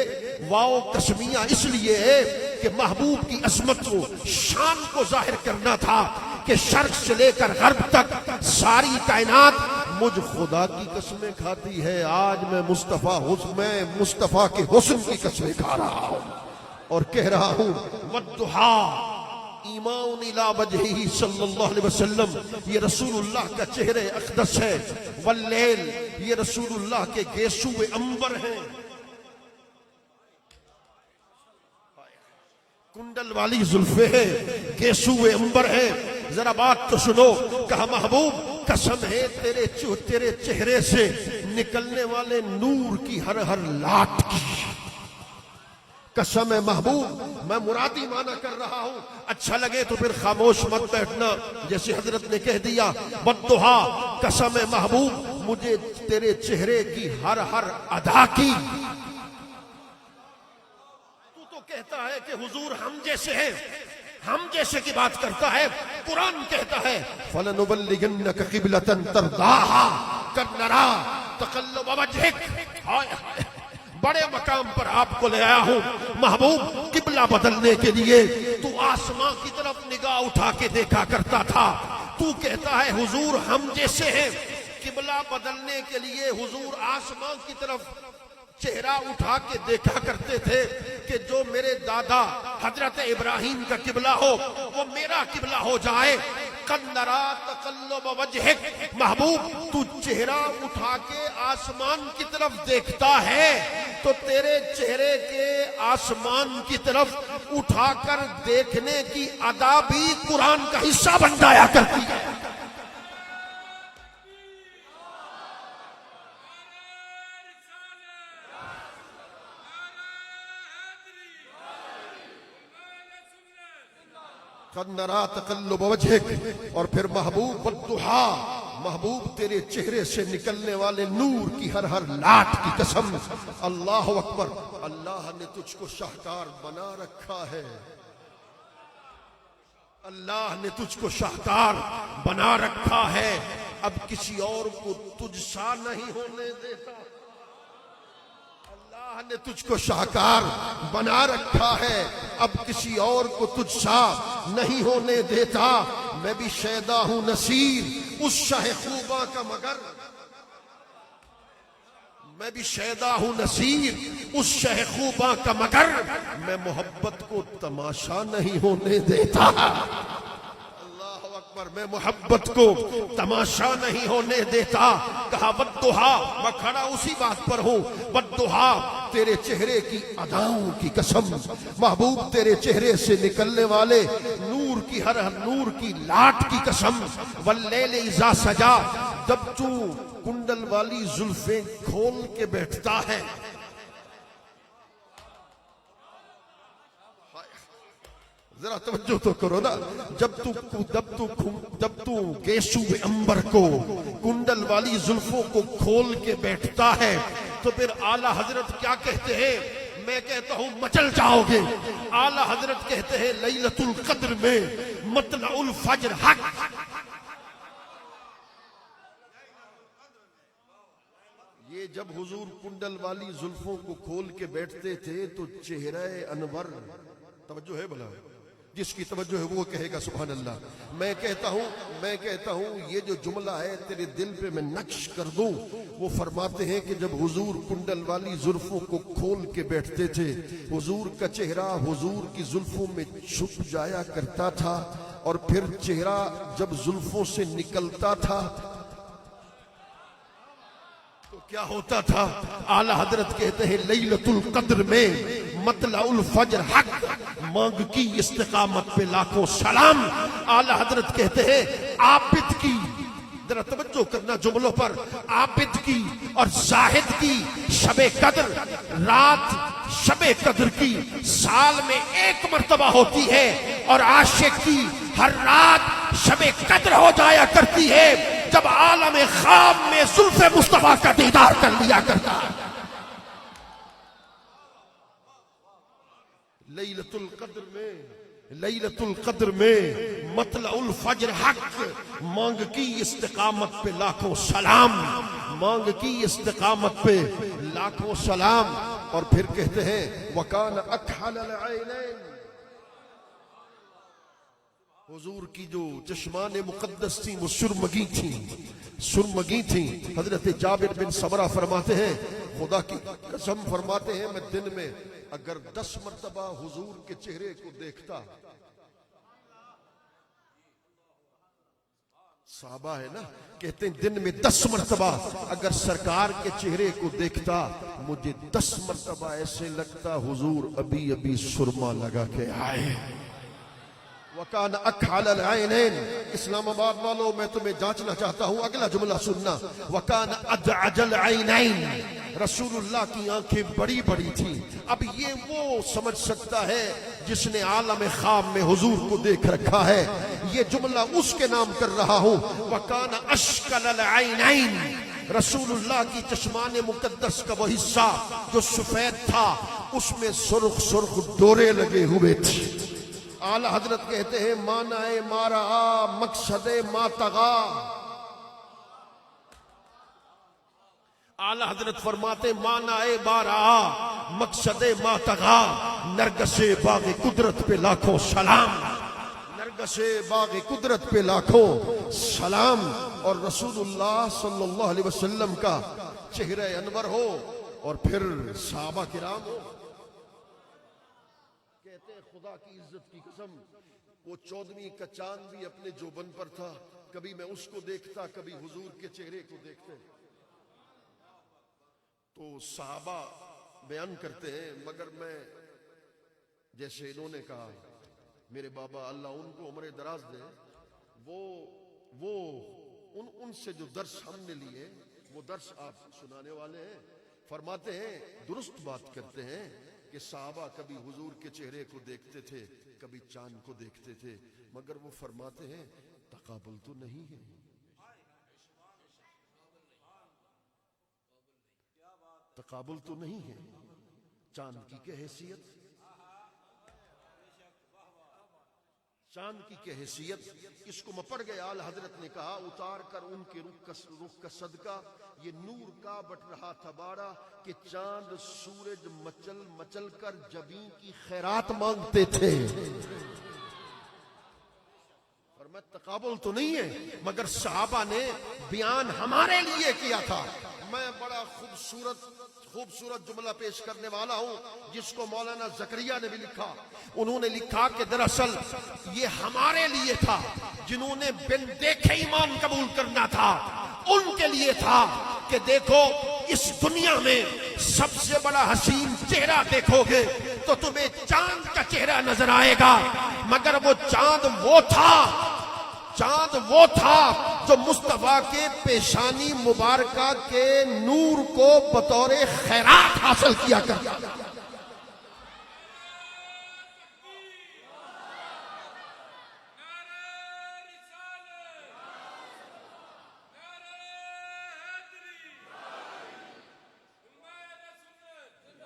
واو قسمیہ اس لیے ہے کہ محبوب کی عظمت کو, شان کو ظاہر کرنا تھا کہ شرق سے لے کر غرب تک ساری کائنات مجھ خدا کی قسمیں کھاتی ہے. آج میں مصطفیٰ کے حسن کی قسمیں کھا رہا ہوں اور کہہ رہا ہوں والضحی ایمان الى وجہی صلی اللہ علیہ وسلم, یہ رسول اللہ کا چہرے اقدس ہے. واللیل یہ رسول اللہ کے گیسوئے انبر ہیں, کنڈل والی زلفیں ہیں, گیسوئے انبر ہیں. ذرا بات تو سنو. کہا محبوب قسم ہے تیرے چہرے سے نکلنے والے نور کی ہر لاٹ کی. قسم ہے محبوب, میں مرادی معنی کر رہا ہوں, اچھا لگے تو پھر خاموش مت بیٹھنا. جیسے حضرت نے کہہ دیا والضحی, قسم ہے محبوب مجھے تیرے چہرے کی ہر ادا کی. تو کہتا ہے کہ حضور ہم جیسے ہیں, ہم جیسے کی بات کرتا ہے. قرآن کہتا ہے فَلَنُبَلِّغَنَّكَ قِبْلَةً تَرْضَاهَا قَدْ نَرَىٰ تَقَلُّبَ وَجْهِكَ. بڑے مقام پر آپ کو لے آیا ہوں محبوب قبلہ بدلنے کے لیے. تو آسمان کی طرف نگاہ اٹھا کے دیکھا کرتا تھا, تو کہتا ہے حضور ہم جیسے ہیں. قبلہ بدلنے کے لیے حضور آسمان کی طرف چہرہ اٹھا کے دیکھا کرتے تھے کہ جو میرے دادا حضرت ابراہیم کا قبلہ ہو وہ میرا قبلہ ہو جائے. قد نرى تقلب وجهك, محبوب تو چہرہ اٹھا کے آسمان کی طرف دیکھتا ہے تو تیرے چہرے کے آسمان کی طرف اٹھا کر دیکھنے کی ادا بھی قرآن کا حصہ بن جایا کرتی ہے. قد نرى تقلب وجهك. اور پھر محبوب والضحى, محبوب تیرے چہرے سے نکلنے والے نور کی ہر لاٹ کی قسم. اللہ اکبر. اللہ نے تجھ کو شاہکار بنا رکھا ہے. اللہ نے تجھ کو شاہکار بنا رکھا ہے، اب کسی اور کو تجھ سا نہیں ہونے دیتا۔ اللہ نے تجھ کو شاہکار بنا رکھا ہے، اب کسی اور کو تجھ سا نہیں ہونے دیتا۔ میں بھی شیدا ہوں نصیر اس شہ خوباں کا مگر، میں بھی شیدا ہوں نصیر اس شہ خوباں کا مگر، میں محبت کو تماشا نہیں ہونے دیتا۔ اللہ اکبر، میں محبت کو تماشا نہیں ہونے دیتا۔ کہا والضحیٰ، میں کھڑا اسی بات پر ہوں، والضحیٰ تیرے چہرے کی اداؤں کی قسم، محبوب تیرے چہرے سے نکلنے والے نور کی ہر نور کی لاٹ کی قسم، واللیل اذا سجا، جب تو کنڈل والی زلفیں کھول کے بیٹھتا ہے۔ ذرا توجہ تو کرو نا، جب تو گیسو عنبر کو کنڈل والی زلفوں کو کھول کے بیٹھتا ہے تو پھر اعلیٰ حضرت کیا کہتے ہیں؟ میں کہتا ہوں مچل جاؤ گے۔ اعلیٰ حضرت کہتے ہیں لیلۃ القدر میں مطلع الفجر حق۔ یہ جب حضور کنڈل والی زلفوں کو کھول کے بیٹھتے تھے تو چہرہ انور، توجہ ہے بھلا، جس کی توجہ ہے وہ کہے گا سبحان اللہ۔ میں کہتا ہوں یہ جو جملہ ہے تیرے دل پہ میں نقش کر دوں۔ وہ فرماتے ہیں کہ جب حضور کنڈل والی زلفوں کو کھول کے بیٹھتے تھے، حضور کا چہرہ حضور کی زلفوں میں چھپ جایا کرتا تھا، اور پھر چہرہ جب زلفوں سے نکلتا تھا تو کیا ہوتا تھا؟ اعلیٰ حضرت کہتے ہیں لیلۃ القدر میں مطلع الفجر حق، مانگ کی استقامت پہ لاکھوں سلام۔ اعلیٰ حضرت کہتے ہیں عابد کی، ذرا توجہ کرنا جملوں پر، عابد کی اور زاہد کی شب قدر، رات شب قدر کی سال میں ایک مرتبہ ہوتی ہے، اور عاشق کی ہر رات شب قدر ہو جایا کرتی ہے جب عالم خواب میں زلف مصطفیٰ کا دیدار کر لیا کرتا ہے۔ لیلۃ القدر میں مطلع الفجر حق، مانگ کی استقامت پہ لاکھوں سلام، مانگ کی استقامت پہ لاکھوں سلام۔ اور پھر کہتے ہیں وَكَانَ أَكْحَلَ الْعَيْنَيْنِ، حضور کی جو چشمان مقدس تھیں وہ سرمگی تھیں۔ حضرت جابر بن سمرہ فرماتے ہیں، خدا کی قسم فرماتے ہیں میں دن میں اگر 10 مرتبہ حضور کے چہرے کو دیکھتا، صحابہ ہے نا، کہتے ہیں دن میں 10 مرتبہ اگر سرکار کے چہرے کو دیکھتا، مجھے 10 مرتبہ ایسے لگتا حضور ابھی ابھی سرما لگا کے آئے۔ وَكَانَ أَكْحَلَ الْعَيْنَيْنِ، اسلام آباد والوں میں تمہیں جانچنا چاہتا ہوں، اگلا جملہ سننا، وَكَانَ أَدْعَجَ الْعَيْنَيْنِ، رسول اللہ کی آنکھیں بڑی بڑی تھیں۔ اب یہ وہ سمجھ سکتا ہے جس نے عالم خواب میں حضور کو دیکھ رکھا ہے۔ یہ جملہ اس کے نام کر رہا ہوں، وَكَانَ أَشْكَلَ الْعَيْنَيْنِ، رسول اللہ کی چشمان مقدس کا وہ حصہ جو سفید تھا اس میں سرخ سرخ ڈورے لگے ہوئے تھے۔ اعلیٰ حضرت کہتے ہیں معنی ما رعا مقصد ما طغا، اعلیٰ حضرت فرماتے معنی ما رعا مقصد ما طغا، نرگس باغ قدرت پہ لاکھوں سلام، نرگس باغ قدرت پہ لاکھوں سلام۔ اور رسول اللہ صلی اللہ علیہ وسلم کا چہرہ انور ہو اور پھر صحابہ کرام ہو، کہتے ہیں خدا کی عزت کی قسم وہ 14ویں کا چاند بھی اپنے جوبن پر تھا، کبھی میں اس کو دیکھتا کبھی حضور کے چہرے کو دیکھتے۔ تو صحابہ بیان کرتے ہیں مگر میں، جیسے انہوں نے کہا میرے بابا اللہ ان کو عمر دراز دے، وہ ان سے جو درس ہم نے لیے وہ درس آپ سنانے والے ہیں۔ فرماتے ہیں درست بات کرتے ہیں کہ صحابہ کبھی حضور کے چہرے کو دیکھتے تھے کبھی چاند کو دیکھتے تھے، مگر وہ فرماتے ہیں تقابل تو نہیں ہے، تقابل تو نہیں ہے، چاند کی کیا حیثیت، چاند کی حیثیت اس کو میں پڑھ گیا. اعلی حضرت نے کہا اتار کر ان کے رخ کا صدقہ یہ نور کا بٹ رہا تھا باڑا کہ چاند سورج مچل مچل کر جبیں کی خیرات مانگتے تھے. اور میں تقابل تو نہیں ہے مگر صحابہ نے بیان ہمارے لیے کیا تھا. میں بڑا خوبصورت جملہ پیش کرنے والا ہوں جس کو مولانا زکریا نے بھی لکھا. انہوں نے لکھا کہ دراصل یہ ہمارے لیے تھا جنہوں نے بن دیکھے ایمان قبول کرنا تھا. ان کے لیے تھا کہ دیکھو اس دنیا میں سب سے بڑا حسین چہرہ دیکھو گے تو تمہیں چاند کا چہرہ نظر آئے گا. مگر وہ چاند وہ تھا جو مصطفیٰ کے پیشانی مبارکہ کے نور کو بطور خیرات حاصل کیا کرتا.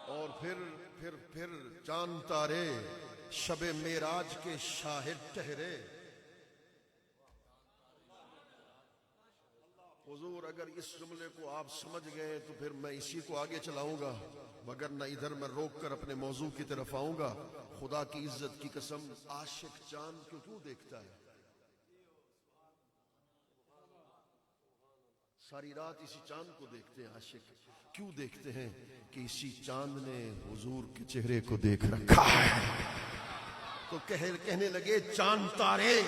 اور پھر چاند تارے شب معراج کے شاہد ٹھہرے. حضور اگر اس جملے کو آپ سمجھ گئے تو پھر میں اسی کو آگے چلاؤں گا مگر نہ ادھر میں روک کر اپنے موضوع کی طرف آؤں گا. خدا کی عزت کی قسم عاشق چاند کو کیوں دیکھتا ہے؟ ساری رات اسی چاند کو دیکھتے ہیں. عاشق کیوں دیکھتے ہیں؟ کہ اسی چاند نے حضور کے چہرے کو دیکھ رکھا ہے. تو کہنے لگے چاند تارے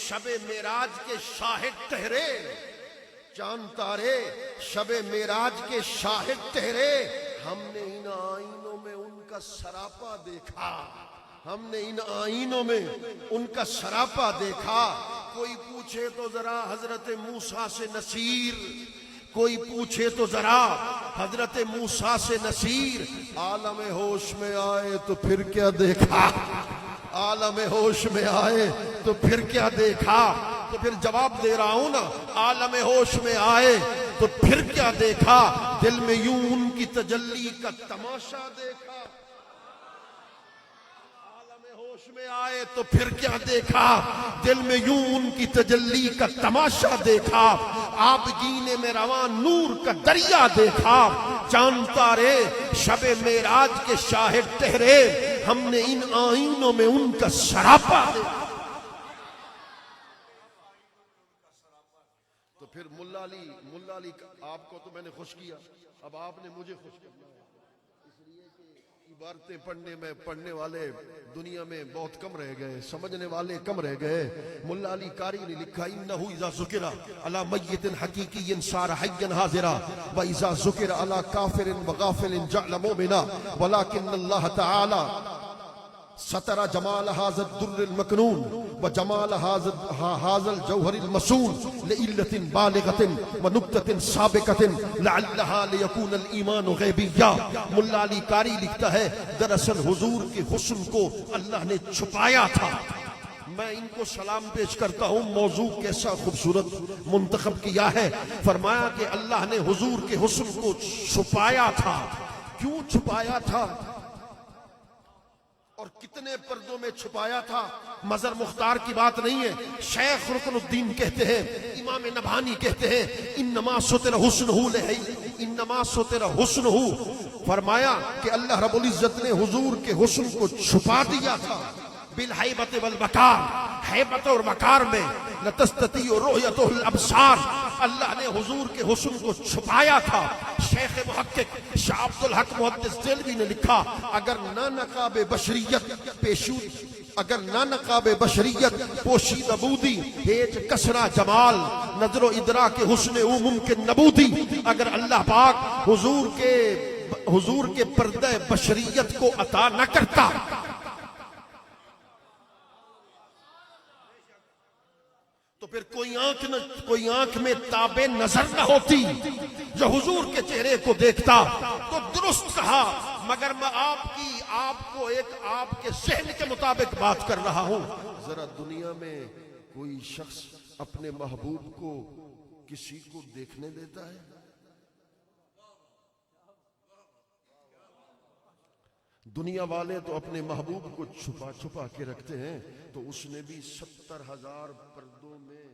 شب معراج کے شاہد ٹھہرے. چاند تارے شب معراج کے شاہد ٹھہرے. ہم نے ان آئینوں میں ان کا سراپا دیکھا. ہم نے ان آئینوں میں ان کا سراپا دیکھا. کوئی پوچھے تو ذرا حضرت موسیٰ سے نصیر. کوئی پوچھے تو ذرا حضرت موسیٰ سے نصیر. عالم ہوش میں آئے تو پھر کیا دیکھا. عالم ہوش میں آئے تو پھر کیا دیکھا. تو پھر جواب دے رہا ہوں نا. عالم ہوش میں آئے تو پھر کیا دیکھا. دل میں یوں ان کی تجلی کا تماشا دیکھا. عالم ہوش میں آئے تو پھر کیا دیکھا. دل میں یوں ان کی تجلی کا تماشا دیکھا. آپ گینے میں رواں نور کا دریا دیکھا. چاند تارے شب معراج کے شاہد ٹھہرے. ہم نے ان آئینوں میں ان کا سراپا دیکھا. تو پھر ملا علی آپ کو تو میں نے خوش کیا. اب آپ نے مجھے خوش کرنا ہے. اس لیے کہ عبارتیں پڑھنے والے دنیا میں بہت کم رہ گئے. سمجھنے والے کم رہ گئے. ملا علی قاری نے لکھا انہو اذا ذکر علی میت حقیقی صار حیا حاضرا و اذا ذکر علی کافر وغافل جعل مؤمنا ولكن اللہ تعالی ستر جمال هذا الدر المكنون وجمال هذا الجوهر المسون لعلة بالغة ونكتة سابقة لعلها ليكون الإيمان غيبيا. ملا علی قاری لکھتا ہے دراصل حضور کے حسن کو اللہ نے چھپایا تھا. میں ان کو سلام پیش کرتا ہوں. موضوع کیسا خوبصورت منتخب کیا ہے. فرمایا کہ اللہ نے حضور کے حسن کو چھپایا تھا. کیوں چھپایا تھا اور کتنے پردوں میں چھپایا تھا؟ مظہر مختار کی بات نہیں ہے. شیخ رکن الدین کہتے ہیں, امام نبہانی کہتے ہیں انما ستر حسنہ. فرمایا کہ اللہ رب العزت نے حضور کے حسن کو چھپا دیا تھا. بالحیبت والوقار, حیبت اور وقار میں لتستطیع رؤیتہ الابصار. اللہ نے حضور کے حسن کو چھپایا تھا. شیخ محقق شاہ عبد الحق محدث دہلوی نے لکھا اگر نہ نقاب بشریت پوشیدہ بودی ہیج کسرا جمال نظر و ادراک حسن او ممکن نبودی. اگر اللہ پاک حضور کے پردہ بشریت کو عطا نہ کرتا تو پھر کوئی آنکھ میں تاب نظر نہ ہوتی جو حضور کے چہرے کو دیکھتا. تو درست کہا مگر میں آپ کے ذہن کے مطابق بات کر رہا ہوں. ذرا دنیا میں کوئی شخص اپنے محبوب کو کسی کو دیکھنے دیتا ہے؟ دنیا والے تو اپنے محبوب کو چھپا چھپا کے رکھتے ہیں، تو اس نے بھی 70,000 پردوں میں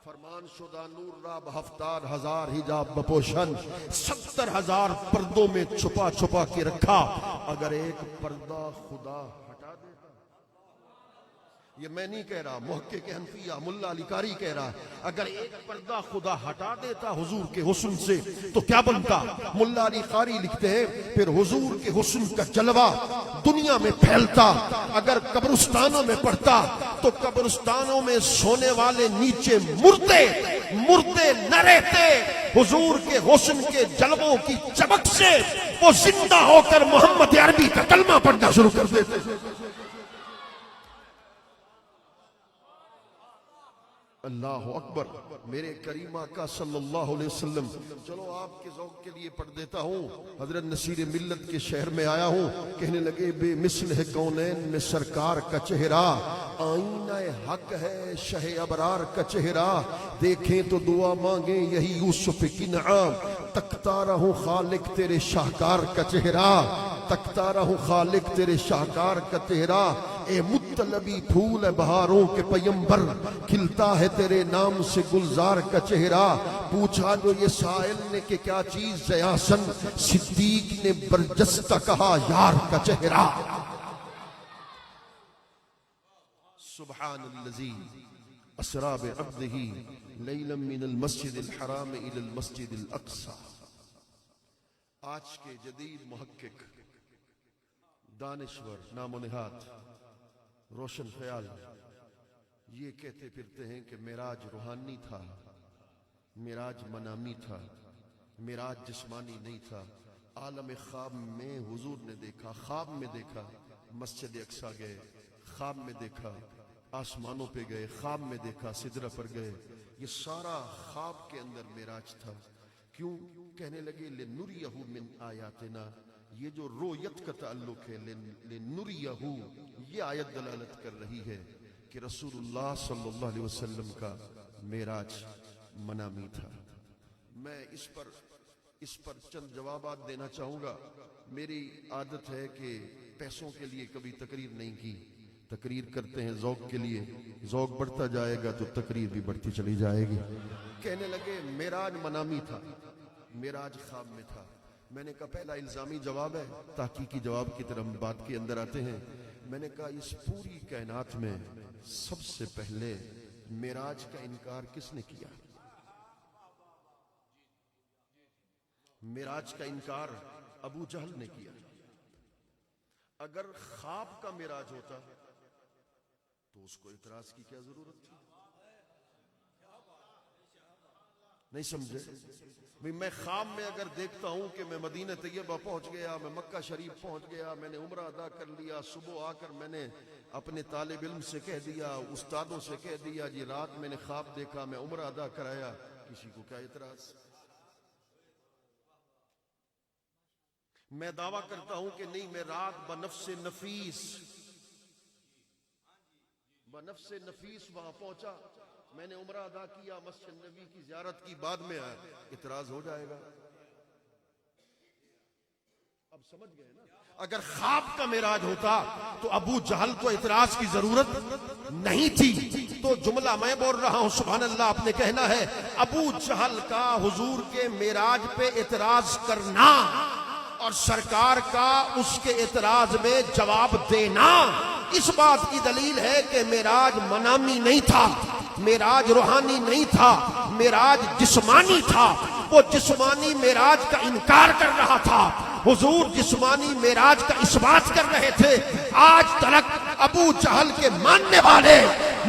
فرمان شدہ نور را بہفتار ہزار حجاب بپوشن 70,000 پردوں میں چھپا چھپا کے رکھا. اگر ایک پردہ خدا ہٹا دیتا، یہ میں نہیں کہہ رہا، محقق حنفیہ ملا علی قاری کہہ رہا ہے، اگر ایک پردہ خدا ہٹا دیتا حضور کے حسن سے تو کیا بنتا؟ ملا علی قاری لکھتے ہیں پھر حضور کے حسن کا جلوہ دنیا میں پھیلتا. اگر قبرستانوں میں پڑتا تو قبرستانوں میں سونے والے نیچے مردے نہ رہتے، حضور کے حسن کے جلووں کی چمک سے وہ زندہ ہو کر محمد عربی کا کلمہ پڑھنا شروع کر دیتے. اللہ اکبر. میرے کریم آقا صلی اللہ علیہ وسلم، چلو آپ کے ذوق کے لیے پڑھ دیتا ہوں. حضرت نصیر ملت کے شہر میں آیا ہوں، کہنے لگے بے مثل ہے کونین میں سرکار کا چہرہ، آئینہ حق ہے شہ ابرار کا چہرہ، دیکھیں تو دعا مانگیں یہی یوسف کی نعام، تکتا رہوں خالق تیرے شاہکار کا چہرہ، تکتا رہوں خالق تیرے شاہکار کا چہرہ. اے مطلبی پھول ہے بہاروں کے پیمبر، کھلتا ہے تیرے نام سے گلزار کا چہرہ. پوچھا جو یہ سائل نے کہ کیا چیز ہے آسن، صدیق نے برجستہ کہا یار کا چہرہ. سبحان الذی اسری بعبدہ لیلا من المسجد الحرام الى المسجد الاقصی. آج کے جدید محقق، دانشور، نام و نہاد، روشن خیال یہ کہتے پھرتے ہیں کہ معراج روحانی تھا، معراج منامی تھا، معراج جسمانی نہیں تھا. عالم خواب میں حضور نے دیکھا، خواب میں دیکھا، مسجد اقصی گئے، خواب میں دیکھا، آسمانوں پہ گئے، خواب میں دیکھا، سدرہ پر گئے. یہ سارا خواب کے اندر معراج تھا. کیوں؟ کہنے لگے لنریہ من آیاتنا. یہ جو رویت کا تعلق ہے لنریہ، یہ آیت دلالت کر رہی ہے کہ رسول اللہ صلی اللہ علیہ وسلم کا معراج منامی تھا. میں اس پر چند جوابات دینا چاہوں گا. میری عادت ہے کہ پیسوں کے لیے کبھی تقریر نہیں کی، تقریر کرتے ہیں ذوق کے لیے، ذوق بڑھتا جائے گا تو تقریر بھی بڑھتی چلی جائے گی. کہنے لگے معراج منامی تھا، معراج خواب میں تھا. میں نے کہا پہلا الزامی جواب ہے، تحقیقی جواب کی طرف بات کے اندر آتے ہیں. میں نے کہا اس پوری کائنات میں سب سے پہلے معراج کا انکار کس نے کیا؟ معراج کا انکار ابو جہل نے کیا. اگر خواب کا معراج ہوتا تو اس کو اعتراض کی کیا ضرورت تھی؟ نہیں سمجھے؟ میں خواب میں اگر دیکھتا ہوں کہ میں مدینہ طیبہ پہنچ گیا، میں مکہ شریف پہنچ گیا، میں نے عمرہ ادا کر لیا، صبح آ کر میں نے اپنے طالب علم سے کہہ دیا، استادوں سے کہہ دیا جی رات میں نے خواب دیکھا، میں عمرہ ادا کرایا، کسی کو کیا اعتراض؟ میں دعویٰ کرتا ہوں کہ نہیں، میں رات بنفس نفیس وہاں پہنچا، میں نے عمرہ ادا کیا، مسجد نبی کی زیارت کی، بعد میں آیا، اعتراض ہو جائے گا. اب سمجھ گئے نا؟ اگر خواب کا معراج ہوتا تو ابو جہل کو اعتراض کی ضرورت نہیں تھی. تو جملہ میں بول رہا ہوں، سبحان اللہ، آپ نے کہنا ہے ابو جہل کا حضور کے معراج پہ اعتراض کرنا اور سرکار کا اس کے اعتراض میں جواب دینا اس بات کی دلیل ہے کہ معراج منامی نہیں تھا، معراج روحانی نہیں تھا، معراج جسمانی تھا. وہ جسمانی معراج کا انکار کر رہا تھا، حضور جسمانی معراج کا اثبات کر رہے تھے. آج تلک ابو جہل کے ماننے والے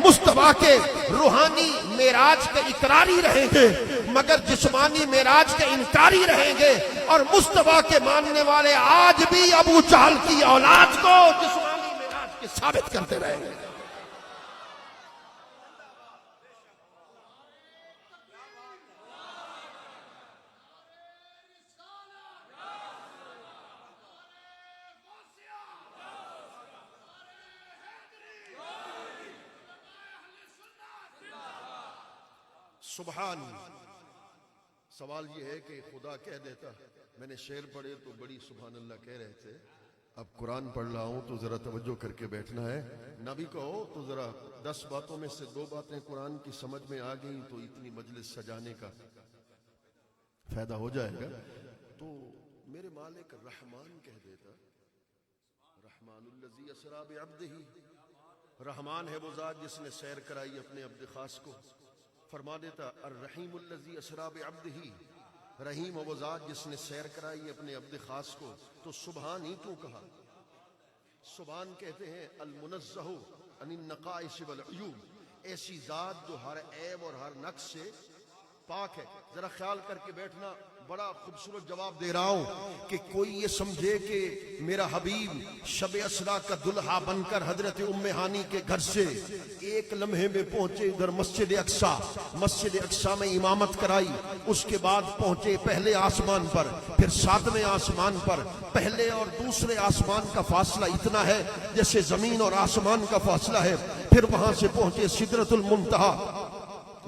مصطفیٰ کے روحانی معراج کے اقراری رہیں گے مگر جسمانی معراج کے انکاری رہیں گے، اور مصطفیٰ کے ماننے والے آج بھی ابو جہل کی اولاد کو جسمانی معراج کے ثابت کرتے رہیں گے. سبحان. سوال یہ ہے کہ خدا کہہ دیتا میں نے شعر پڑھے تو بڑی سبحان اللہ کہہ رہے تھے. اب قرآن پڑھ رہا ہوں تو ذرا توجہ کر کے بیٹھنا ہے. نہ بھی کہو تو ذرا 10 باتوں میں سے 2 باتیں قرآن کی سمجھ میں آ گئیں تو اتنی مجلس سجانے کا فائدہ ہو جائے گا. تو میرے مالک رحمان کہہ دیتا, رحمان الذی اسری بعبدہ, رحمان ہے وہ ذات جس نے سیر کرائی اپنے عبد خاص کو. فرما دیتا الرحیم الذی اسری بعبدہ, رحیم وہ ذات جس نے سیر کرائی اپنے عبد خاص کو. تو سبحان ہی کیوں کہا؟ سبحان کہتے ہیں المنزہ عن النقائص والعیوب, ایسی ذات جو ہر عیب اور ہر نقص سے پاک ہے. ذرا خیال کر کے بیٹھنا, بڑا خوبصورت جواب دے رہا ہوں کہ کوئی یہ سمجھے کہ میرا حبیب شب اسرا کا دلہا بن کر حضرت ام ہانی کے گھر سے ایک لمحے میں پہنچے ادھر مسجد اقصیٰ, مسجد اقصیٰ میں امامت کرائی, اس کے بعد پہنچے پہلے آسمان پر, پھر 7ویں آسمان پر. پہلے اور دوسرے آسمان کا فاصلہ اتنا ہے جیسے زمین اور آسمان کا فاصلہ ہے. پھر وہاں سے پہنچے سدرۃ المنتہا,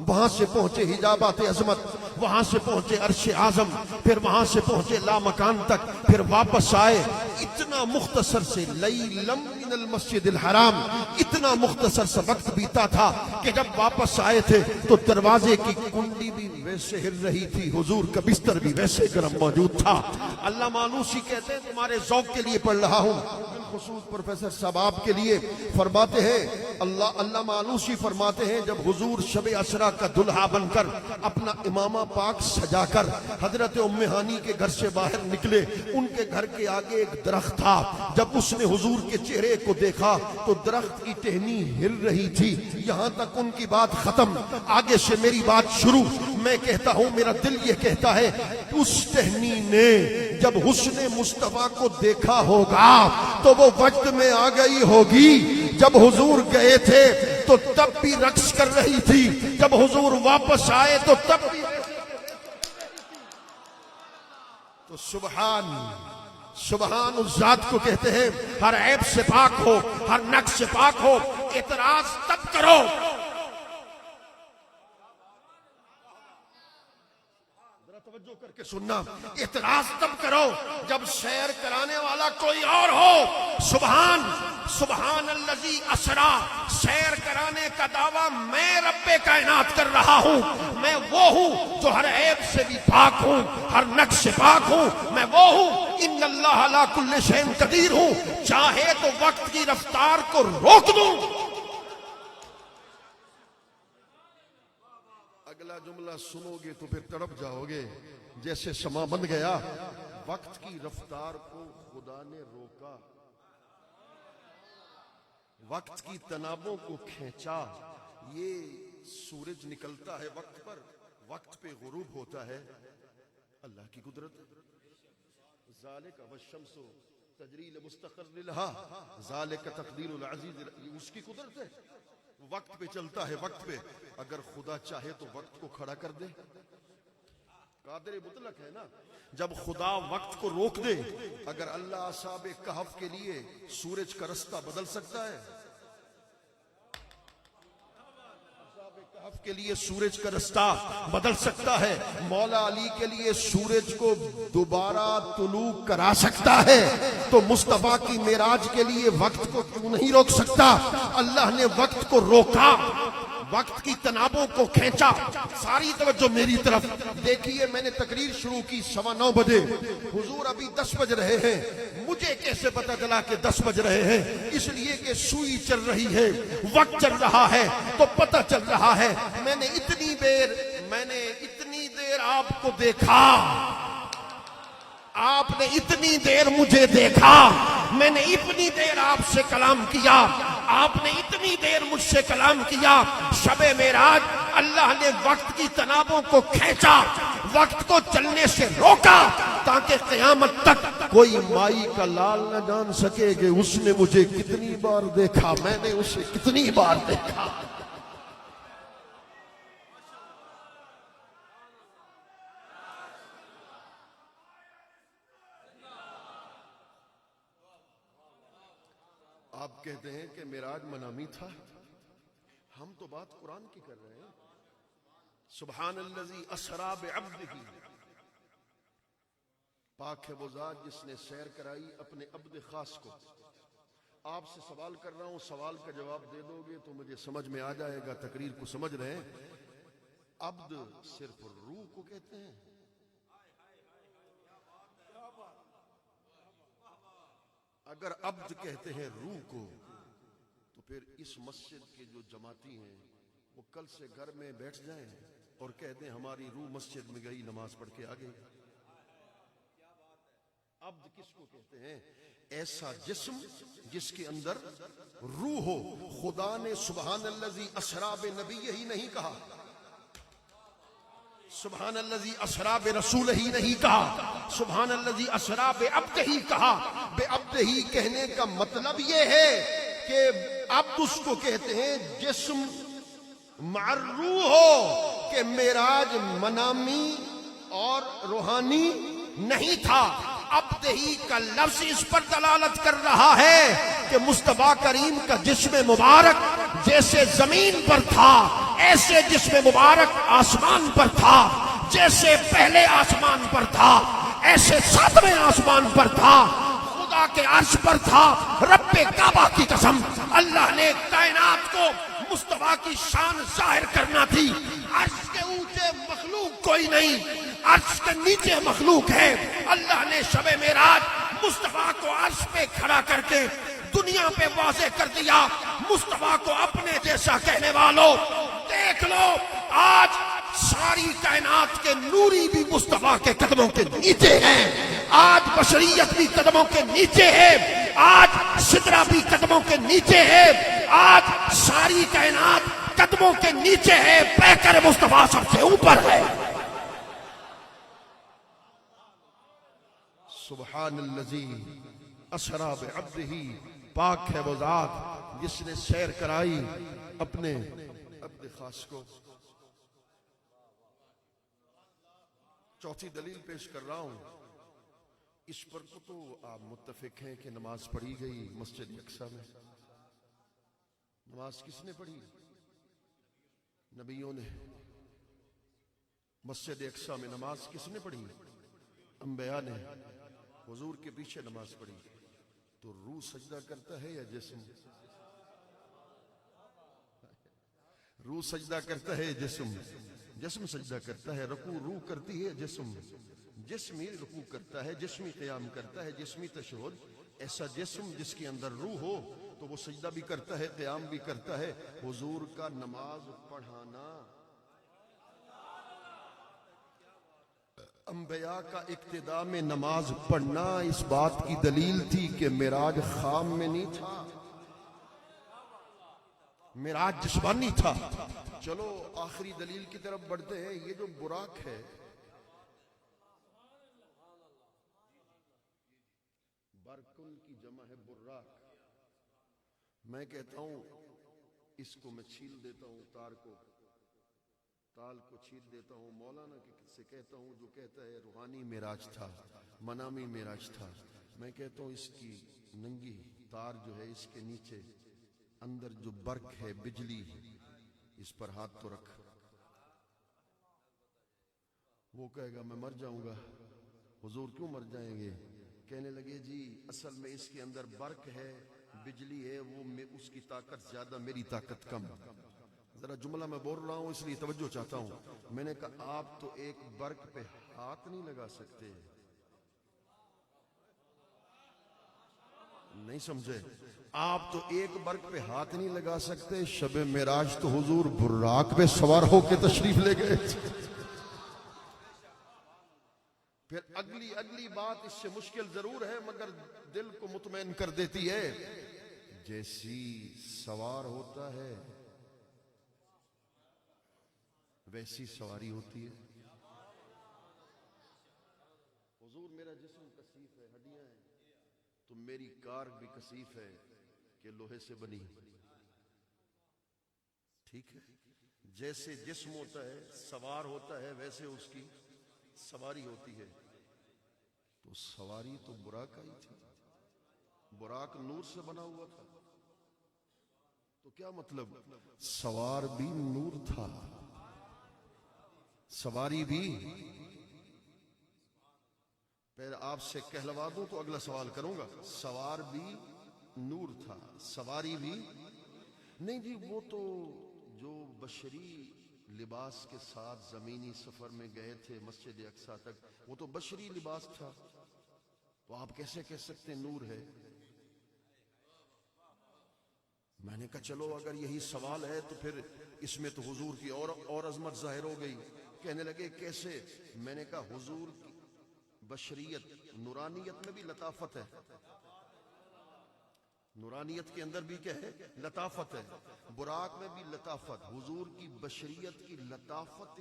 وہاں سے پہنچے حجابات عظمت, وہاں سے پہنچے عرش اعظم, پھر وہاں سے پہنچے لامکان تک, پھر واپس آئے. اتنا مختصر سے لیلم من المسجد الحرام, اتنا مختصر سا وقت بیتا تھا کہ جب واپس آئے تھے تو دروازے کی کنڈی بھی ویسے ہل رہی تھی, حضور کا بستر بھی ویسے گرم موجود تھا. علامہ آلوسی کہتے ہیں, تمہارے ذوق کے لیے پڑھ رہا ہوں, بالخصوص پروفیسر صاحب آپ کے لیے. فرماتے ہیں علامہ آلوسی فرماتے ہیں جب حضور شب اسرا کا دلہا بن کر اپنا امامہ پاک سجا کر حضرت ام ہانی کے گھر سے باہر نکلے, ان کے گھر کے آگے ایک درخت تھا. جب اس نے حضور کے چہرے کو دیکھا تو درخت کی ٹہنی ہل رہی تھی. یہاں تک ان کی بات ختم, آگے سے میری بات شروع. میں کہتا ہوں, میرا دل یہ کہتا ہے, اس ٹہنی نے جب حسن مصطفیٰ کو دیکھا ہوگا تو وہ وجد میں آ گئی ہوگی. جب حضور گئے تھے تو تب بھی رقص کر رہی تھی, جب حضور واپس آئے تو تب بھی. تو سبحان اس ذات کو کہتے ہیں ہر عیب سے پاک ہو, ہر نقص سے پاک ہو. اعتراض تب کرو توجہ کر کے سننا, اعتراض تب کرو جب سیر کرانے والا کوئی اور ہو. سبحان الذی اسرا, سیر کرانے کا دعویٰ میں رب کائنات کر رہا ہوں. میں وہ ہوں جو ہر عیب سے بھی پاک ہوں, ہر نقص سے پاک ہوں. میں وہ ہوں ان اللہ علی کل شیء قدیر ہوں, چاہے تو وقت کی رفتار کو روک دوں. اگلا جملہ سنو گے تو پھر تڑپ جاؤ گے. جیسے سما بن گیا, وقت کی رفتار کو خدا نے روکا, وقت کی تنابوں کو کھینچا. یہ سورج نکلتا ہے وقت پر, وقت پہ غروب ہوتا ہے, اللہ کی قدرت. ذالک والشمس تجری لمستقر لها, ذالک تقدیر العزیز, اس کی قدرت ہے. وقت پہ چلتا ہے, وقت پہ. اگر خدا چاہے تو وقت کو کھڑا کر دے, قادر مطلق ہے نا. جب خدا وقت کو روک دے, اگر اللہ اصحاب کہف کے لیے سورج کا رستہ بدل سکتا ہے, اصحاب کہف کے لیے سورج کا رستہ بدل سکتا ہے, مولا علی کے لیے سورج کو دوبارہ طلوع کرا سکتا ہے, تو مصطفیٰ کی معراج کے لیے وقت کو کیوں نہیں روک سکتا؟ اللہ نے وقت کو روکا, وقت کی تنابوں کو کھینچا. ساری توجہ میری طرف دیکھیے. میں نے تقریر شروع کی 9:15 بجے, حضور ابھی 10 بج رہے ہیں. مجھے کیسے پتا چلا کہ 10 بج رہے ہیں؟ اس لیے کہ سوئی چل رہی ہے, وقت چل رہا ہے تو پتہ چل رہا ہے. میں نے اتنی دیر آپ کو دیکھا, آپ نے اتنی دیر مجھے دیکھا, میں نے اتنی دیر آپ سے کلام کیا, آپ نے اتنی دیر مجھ سے کلام کیا. شب معراج اللہ نے وقت کی تنابوں کو کھینچا, وقت کو چلنے سے روکا, تاکہ قیامت تک کوئی مائی کا لال نہ جان سکے کہ اس نے مجھے کتنی بار دیکھا, میں نے اسے کتنی بار دیکھا. آپ کہتے ہیں کہ معراج منامی تھا, ہم تو بات قرآن کی کر رہے ہیں. سبحان الذی اسری بعبدہ, پاک ہے وہ ذات جس نے سیر کرائی اپنے عبد خاص کو. آپ سے سوال کر رہا ہوں, سوال کا جواب دے دو گے تو مجھے سمجھ میں آ جائے گا. تقریر کو سمجھ رہے ہیں؟ عبد صرف روح کو کہتے ہیں. اگر عبد کہتے ہیں روح کو تو پھر اس مسجد کے جو جماعتی ہیں وہ کل سے گھر میں بیٹھ جائیں اور کہہ دیں ہماری روح مسجد میں گئی, نماز پڑھ کے آ گئی. عبد کس کو کہتے ہیں؟ ایسا جسم جس کے اندر روح ہو. خدا نے سبحان الذی اسری بنبیہ ہی نہیں کہا, سبحان الذی اسری برسولہ ہی نہیں کہا, سبحان الذی اسری بعبدہ ہی کہا. بعبدہ ہی کہنے کا مطلب یہ ہے کہ عبد اس کو کہتے ہیں جسم مع الروح ہو, کہ معراج منامی اور روحانی نہیں تھا. عبد ہی کا لفظ اس پر دلالت کر رہا ہے کہ مصطفیٰ کریم کا جسم مبارک جیسے زمین پر تھا ایسے جسم مبارک آسمان پر تھا. جیسے پہلے آسمان پر تھا ایسے ساتویں آسمان پر تھا. خدا کے عرش پر تھا. رب کعبہ کی قسم, اللہ نے کائنات کو مصطفیٰ کی شان ظاہر کرنا تھی. عرش کے اونچے مخلوق کوئی نہیں, عرش کے نیچے مخلوق ہے. اللہ نے شب معراج مصطفیٰ کو عرش پہ کھڑا کر کے دنیا پہ واضح کر دیا. مصطفیٰ کو اپنے جیسا کہنے والوں دیکھ لو, آج ساری کائنات کے نوری بھی مصطفیٰ کے قدموں کے نیچے ہیں. آج بشریت بھی قدموں کے نیچے ہے. آج سدرہ بھی قدموں کے نیچے ہے. آج ساری کائنات قدموں کے نیچے ہے. پیکر مصطفیٰ سب سے اوپر ہے. سبحان الذی اسری بعبدہ, پاک ہے وہ ذات جس نے سیر کرائی اپنے عبد خاص کو. چوتھی دلیل پیش کر رہا ہوں. اس پر تو آپ متفق ہیں کہ نماز پڑھی گئی مسجد اقصی میں. نماز کس نے پڑھی؟ نبیوں نے. مسجد اقصی میں نماز کس نے پڑھی؟ انبیاء نے. حضور کے پیچھے نماز پڑھی. تو روح سجدہ کرتا ہے یا جسم؟ روح سجدہ کرتا ہے جسم؟ جسم سجدہ کرتا ہے. رکوع روح کرتی ہے جسم؟ جسمی رکوع کرتا ہے, جسمی قیام کرتا ہے, جسمی تشہد. ایسا جسم جس کے اندر روح ہو تو وہ سجدہ بھی کرتا ہے, قیام بھی کرتا ہے. حضور کا نماز پڑھانا, انبیاء کا ابتدا میں نماز پڑھنا اس بات کی دلیل تھی کہ معراج خام میں نہیں تھا, معراج جسمانی تھا. چلو آخری دلیل کی طرف بڑھتے ہیں. یہ جو براق ہے, برکن کی جمع ہے براق. میں کہتا ہوں اس کو میں چھیل دیتا ہوں, تال کو چھیل دیتا ہوں. مولانا سے کہتا ہوں جو کہتا ہے روحانی معراج تھا, منامی معراج تھا. میں کہتا ہوں اس کی ننگی تار جو ہے اس کے نیچے اندر جو برق ہے, بجلی, اس پر ہاتھ تو رکھ. وہ کہے گا میں مر جاؤں گا. حضور کیوں مر جائیں گے؟ کہنے لگے جی اصل میں اس کے اندر برق ہے, بجلی ہے, وہ اس کی طاقت زیادہ, میری طاقت کم. ذرا جملہ میں بول رہا ہوں اس لیے توجہ چاہتا ہوں. میں نے کہا آپ تو ایک برق پہ ہاتھ نہیں لگا سکتے. نہیں سمجھے؟ آپ تو ایک برق پہ ہاتھ نہیں لگا سکتے. شب معراج تو حضور براق پہ سوار ہو کے تشریف لے گئے. پھر اگلی بات اس سے مشکل ضرور ہے مگر دل کو مطمئن کر دیتی ہے. جیسی سوار ہوتا ہے ویسی سواری ہوتی ہے. حضور میرا جسم کثیف ہے, ہڈیاں ہیں, تو میری کار بھی کثیف ہے کہ لوہے سے بنی. ٹھیک ہے, جیسے جسم ہوتا ہے سوار ہوتا ہے ویسے اس کی سواری ہوتی ہے. تو سواری تو براق آئی تھی, براق نور سے بنا ہوا تھا. تو کیا مطلب؟ سوار بھی نور تھا, سواری بھی. پھر آپ سے کہلوا دوں تو اگلا سوال کروں گا. سوار بھی نور تھا، سواری بھی نہیں جی. وہ تو جو بشری لباس کے ساتھ زمینی سفر میں گئے تھے مسجد اقصی تک، وہ تو بشری لباس تھا. تو آپ کیسے کہہ سکتے ہیں نور ہے؟ میں نے کہا چلو اگر یہی سوال ہے تو پھر اس میں تو حضور کی اور عظمت ظاہر ہو گئی. کہنے لگے کیسے؟ میں نے کہا حضور کی بشریت، نورانیت میں بھی لطافت ہے. نورانیت کے اندر بھی کیا ہے؟ لطافت ہے. براق میں بھی لطافت. حضور کی بشریت کی لطافت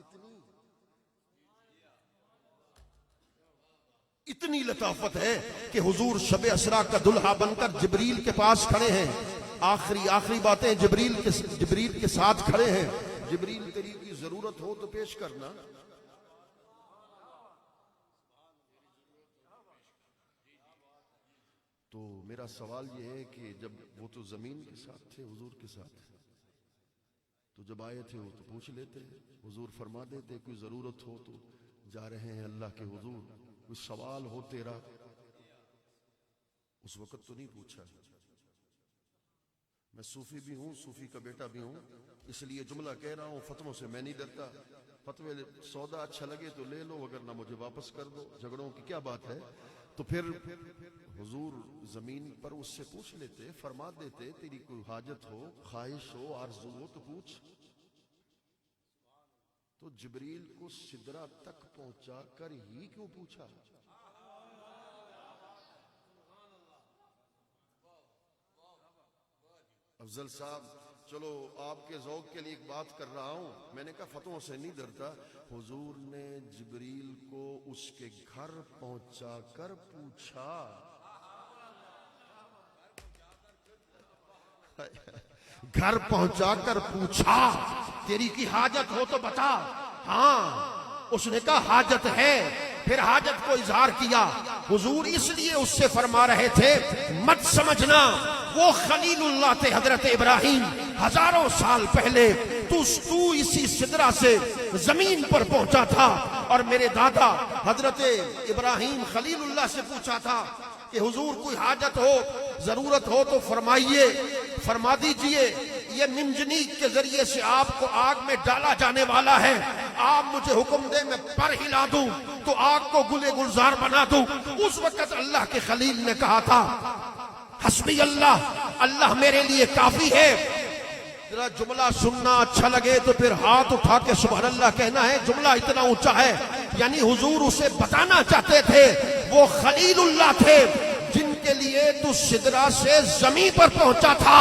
اتنی لطافت ہے کہ حضور شب اسراء کا دلہا بن کر جبریل کے پاس کھڑے ہیں. آخری باتیں جبریل کے ساتھ کھڑے ہیں. جبریل تیری کی ضرورت ہو تو پیش کرنا. تو میرا سوال یہ ہے کہ جب وہ تو زمین کے ساتھ تھے حضور کے ساتھ، تو جب آئے تھے وہ تو پوچھ لیتے، حضور فرما دیتے کوئی ضرورت ہو تو جا رہے ہیں اللہ کے حضور، کوئی سوال ہو تیرا. اس وقت تو نہیں پوچھا. میں صوفی بھی ہوں، صوفی کا بیٹا بھی ہوں، اس لیے جملہ کہہ رہا ہوں، فتووں سے میں نہیں ڈرتا. فتوے سودا اچھا لگے تو لے لو، وگرنہ مجھے واپس کر دو. جھگڑوں کی کیا بات ہے؟ تو پھر حضور زمین پر اس سے پوچھ لیتے، فرما دیتے تیری کوئی حاجت ہو، خواہش ہو، آرزو ہو تو پوچھ. تو جبریل کو سدرہ تک پہنچا کر ہی کیوں پوچھا؟ افضل صاحب چلو آپ کے ذوق کے لیے ایک بات کر رہا ہوں. میں نے کہا فتووں سے نہیں ڈرتا. حضور نے جبریل کو اس کے گھر پہنچا کر پوچھا. گھر پہنچا کر پوچھا تیری کی حاجت ہو تو بتا. ہاں اس نے کہا حاجت ہے. پھر حاجت کو اظہار کیا. حضور اس لیے اس سے فرما رہے تھے مت سمجھنا وہ خلیل اللہ تھے حضرت ابراہیم، ہزاروں سال پہلے تو اسی سدرہ سے زمین پر پہنچا تھا. اور میرے دادا حضرت ابراہیم خلیل اللہ سے پوچھا تھا کہ حضور کوئی حاجت ہو، ضرورت ہو تو فرمائیے، فرما دیجئے. یہ منجنیق کے ذریعے سے آپ کو آگ میں ڈالا جانے والا ہے. آپ مجھے حکم دیں میں پر ہلا دوں تو آگ کو گلے گلزار بنا دوں. اس وقت اللہ کے خلیل نے کہا تھا حسبی اللہ، اللہ میرے لیے کافی ہے. ذرا جملہ سننا اچھا لگے تو پھر ہاتھ اٹھا کے سبحان اللہ کہنا ہے. جملہ اتنا اونچا ہے، یعنی حضور اسے بتانا چاہتے تھے وہ خلیل اللہ تھے جن کے لیے تو سدرہ سے زمین پر پہنچا تھا.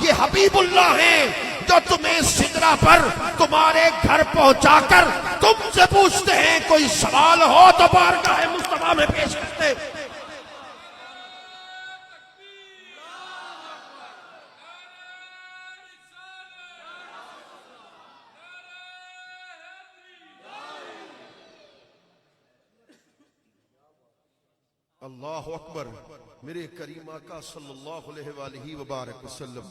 یہ حبیب اللہ ہیں جو تمہیں سدرہ پر تمہارے گھر پہنچا کر تم سے پوچھتے ہیں کوئی سوال ہو تو بارگاہ مصطفیٰ میں پیش کرتے. اللہ اکبر. میرے کریم آقا صلی اللہ علیہ وآلہ وبارک وسلم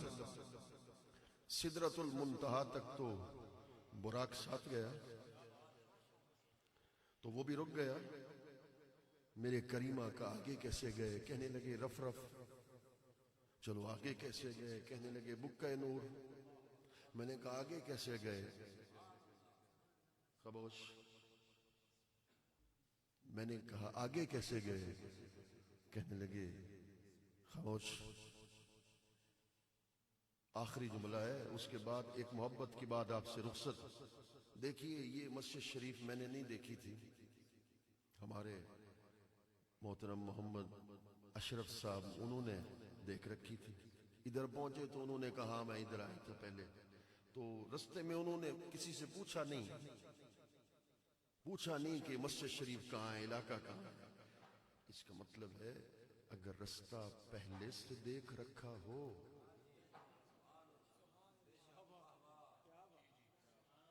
سدرۃ المنتہا تک تو براق ساتھ گیا تو وہ بھی رک گیا. میرے کریم آقا آگے کیسے گئے؟ کہنے لگے رف رف. چلو آگے کیسے گئے؟ کہنے لگے بکہ نور. میں نے کہا آگے کیسے گئے؟ خاموش. میں نے کہا آگے کیسے گئے؟ کہنے لگے خاموش. آخری جملہ ہے، اس کے بعد ایک محبت کی بات آپ سے رخصت. دیکھیے یہ مسجد شریف میں نے نہیں دیکھی تھی، ہمارے محترم محمد اشرف صاحب انہوں نے دیکھ رکھی تھی. ادھر پہنچے تو انہوں نے کہا میں ادھر آیا تھا پہلے. تو رستے میں انہوں نے کسی سے پوچھا نہیں کہ مسجد شریف کہاں ہے، علاقہ کہاں ہے. اس کا مطلب ہے اگر رستہ پہلے سے دیکھ رکھا ہو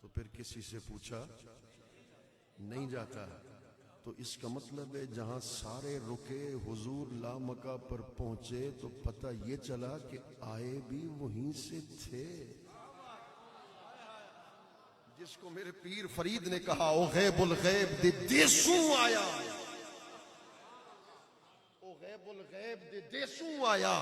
تو پھر کسی سے پوچھا نہیں جاتا. تو اس کا مطلب ہے جہاں سارے رکے حضور لامکہ پر پہنچے تو پتہ یہ چلا کہ آئے بھی وہیں سے تھے. جس کو میرے پیر فرید نے کہا او غیب الغیب دے دیسوں آیا. غیب دے دیسوں آیا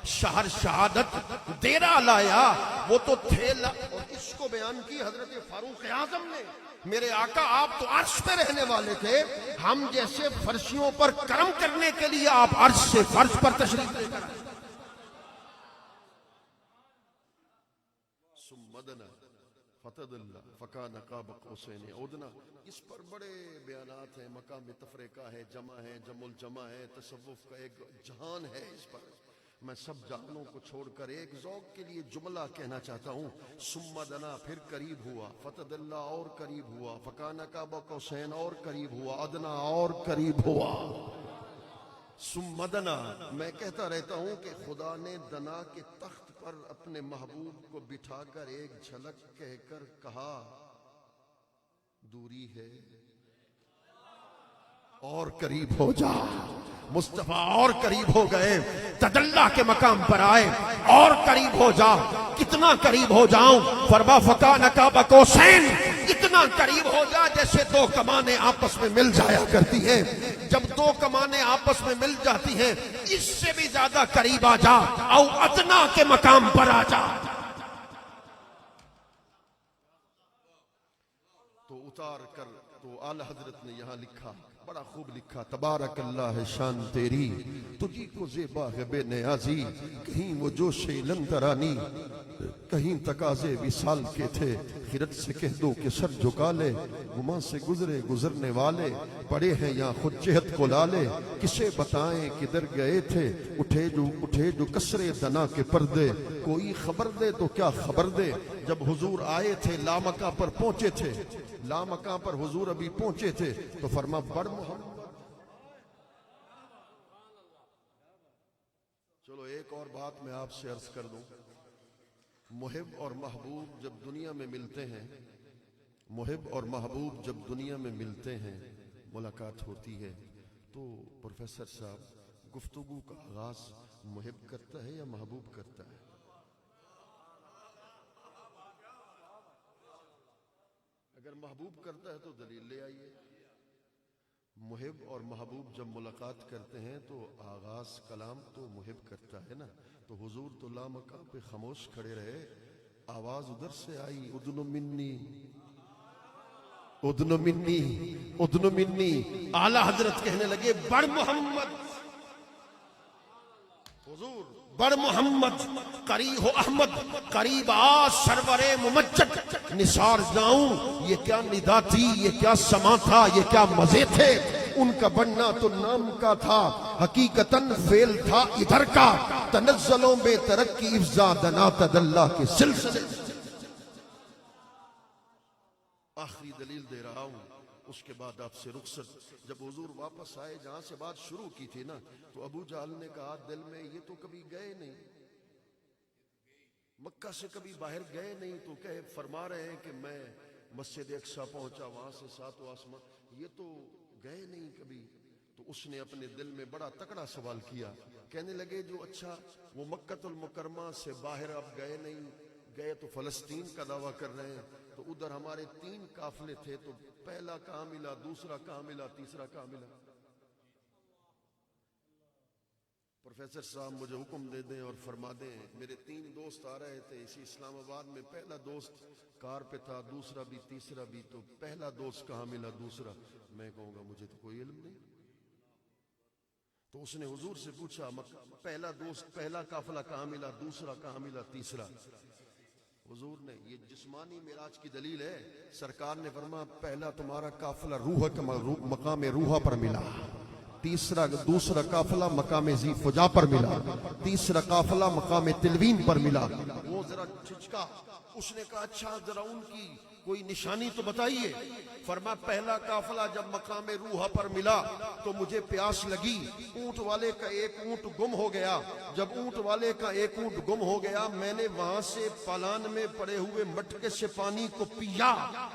شہر شہادت دیرا لایا وہ تو تھے اور اس کو بیان کی حضرت فاروق اعظم نے میرے آقا آپ تو عرش پہ رہنے والے تھے ہم جیسے فرشیوں پر کرم کرنے کے لیے آپ عرش سے فرش پر تشریف لے کر سمدنا فتد اللہ فکان قاب قوسین ادنا اس پر بڑے بیانات ہیں مقام تفریقہ ہے جمع ہے جمع الجمع ہے تصوف کا ایک جہان ہے اس پر میں سب جہانوں کو چھوڑ کر ایک ذوق کے لیے جملہ کہنا چاہتا ہوں سمدنا پھر قریب ہوا فتد اللہ اور قریب ہوا فکان قاب قوسین اور قریب ہوا ادنا اور قریب ہوا سمدنا میں کہتا رہتا ہوں کہ خدا نے دنا کے تخت پر اپنے محبوب کو بٹھا کر ایک جھلک کہہ کر کہا دوری ہے اور قریب ہو جا مصطفیٰ اور قریب ہو گئے تدلہ کے مقام پر آئے اور قریب ہو جا کتنا قریب ہو جاؤں فرما فکان قاب قوسین اتنا قریب ہو جا جیسے دو کمانیں آپس میں مل جایا کرتی ہیں جب دو کمانیں آپس میں مل جاتی ہیں اس سے بھی زیادہ قریب آ جا او ادنا کے مقام پر آ جا تو اتار کر تو اعلی حضرت نے یہاں لکھا بڑا خوب لکھا تبارک اللہ شان تیری تجھی کو زیبا ہے بے نیازی کہیں وہ جوش لندرانی کہیں تقاضے وصال کے تھے خرد سے کہہ دو کہ سر جھکا لے گما سے گزرے گزرنے والے پڑے ہیں یا خود جہت کو لالے کسے بتائیں کدھر گئے تھے اٹھے جو کسرے دنا کے پردے کوئی خبر دے تو کیا خبر دے جب حضور آئے تھے لامکہ پر پہنچے تھے لامکہ پر حضور ابھی پہنچے تھے تو فرما بڑ محمد چلو ایک اور بات میں آپ سے عرض کر دوں محب اور محبوب جب دنیا میں ملتے ہیں محب اور محبوب جب دنیا میں ملتے ہیں ملاقات ہوتی ہے تو پروفیسر صاحب گفتگو کا آغاز محب کرتا ہے یا محبوب کرتا ہے اگر محبوب کرتا ہے تو دلیل لے آئیے محب اور محبوب جب ملاقات کرتے ہیں تو آغاز کلام تو محب کرتا ہے نا تو حضور تو لامکہ پہ خاموش کھڑے رہے آواز ادھر سے آئی ادن منی ادن منی ادن منی اعلی حضرت کہنے لگے بڑ محمد حضور بڑ محمد قریب ہو احمد قریب آ سرور ممجد نثار جاؤں یہ کیا ندا تھی یہ کیا سما تھا یہ کیا مزے تھے ان کا بننا تو نام کا تھا حقیقتاً فعل تھا ادھر کا تنزلوں بے ترقی افزا دنا تدلہ کے سلسلے آخری دلیل دے رہا ہوں اس کے بعد آپ سے رخصت جب حضور واپس آئے جہاں سے بات شروع کی تھی نا تو ابو جہل نے کہا دل میں یہ تو کبھی گئے نہیں مکہ سے کبھی باہر گئے نہیں تو کہ فرما رہے ہیں کہ میں مسجد اقصی پہنچا وہاں سے ساتوں آسمان یہ تو گئے نہیں کبھی تو اس نے اپنے دل میں بڑا تکڑا سوال کیا کہنے لگے جو اچھا وہ مکۃ المکرمہ سے باہر اب گئے نہیں گئے تو فلسطین کا دعویٰ کر رہے ہیں تو ادھر ہمارے 3 قافلے تھے تو پہلا کہاں ملا دوسرا کہاں ملا تیسرا کہاں ملا پروفیسر صاحب مجھے حکم دے دیں اور فرما دیں میرے 3 دوست آ رہے تھے اسی اسلام آباد میں پہلا دوست کار پہ تھا دوسرا بھی تیسرا بھی تو پہلا دوست کہاں ملا دوسرا میں کہوں گا مجھے تو کوئی علم نہیں تو اس نے حضور سے پوچھا پہلا دوست پہلا قافلہ کہاں ملا دوسرا کہاں ملا تیسرا حضور نے یہ جسمانی معراج کی دلیل ہے سرکار نے فرمایا پہلا تمہارا قافلہ روح کا مقام روحہ پر ملا دوسرا قافلہ مقام ذی فجا پر ملا تیسرا قافلہ مقام تلوین پر ملا وہ ذرا چھچکا اس نے کہا اچھا ذرا ان کی کوئی نشانی تو بتائیے فرمایا پہلا قافلہ جب مقام روح پر ملا تو مجھے پیاس لگی اونٹ والے کا ایک اونٹ گم ہو گیا جب اونٹ والے کا ایک اونٹ گم ہو گیا میں نے وہاں سے پالان میں پڑے ہوئے مٹکے سے پانی کو پیا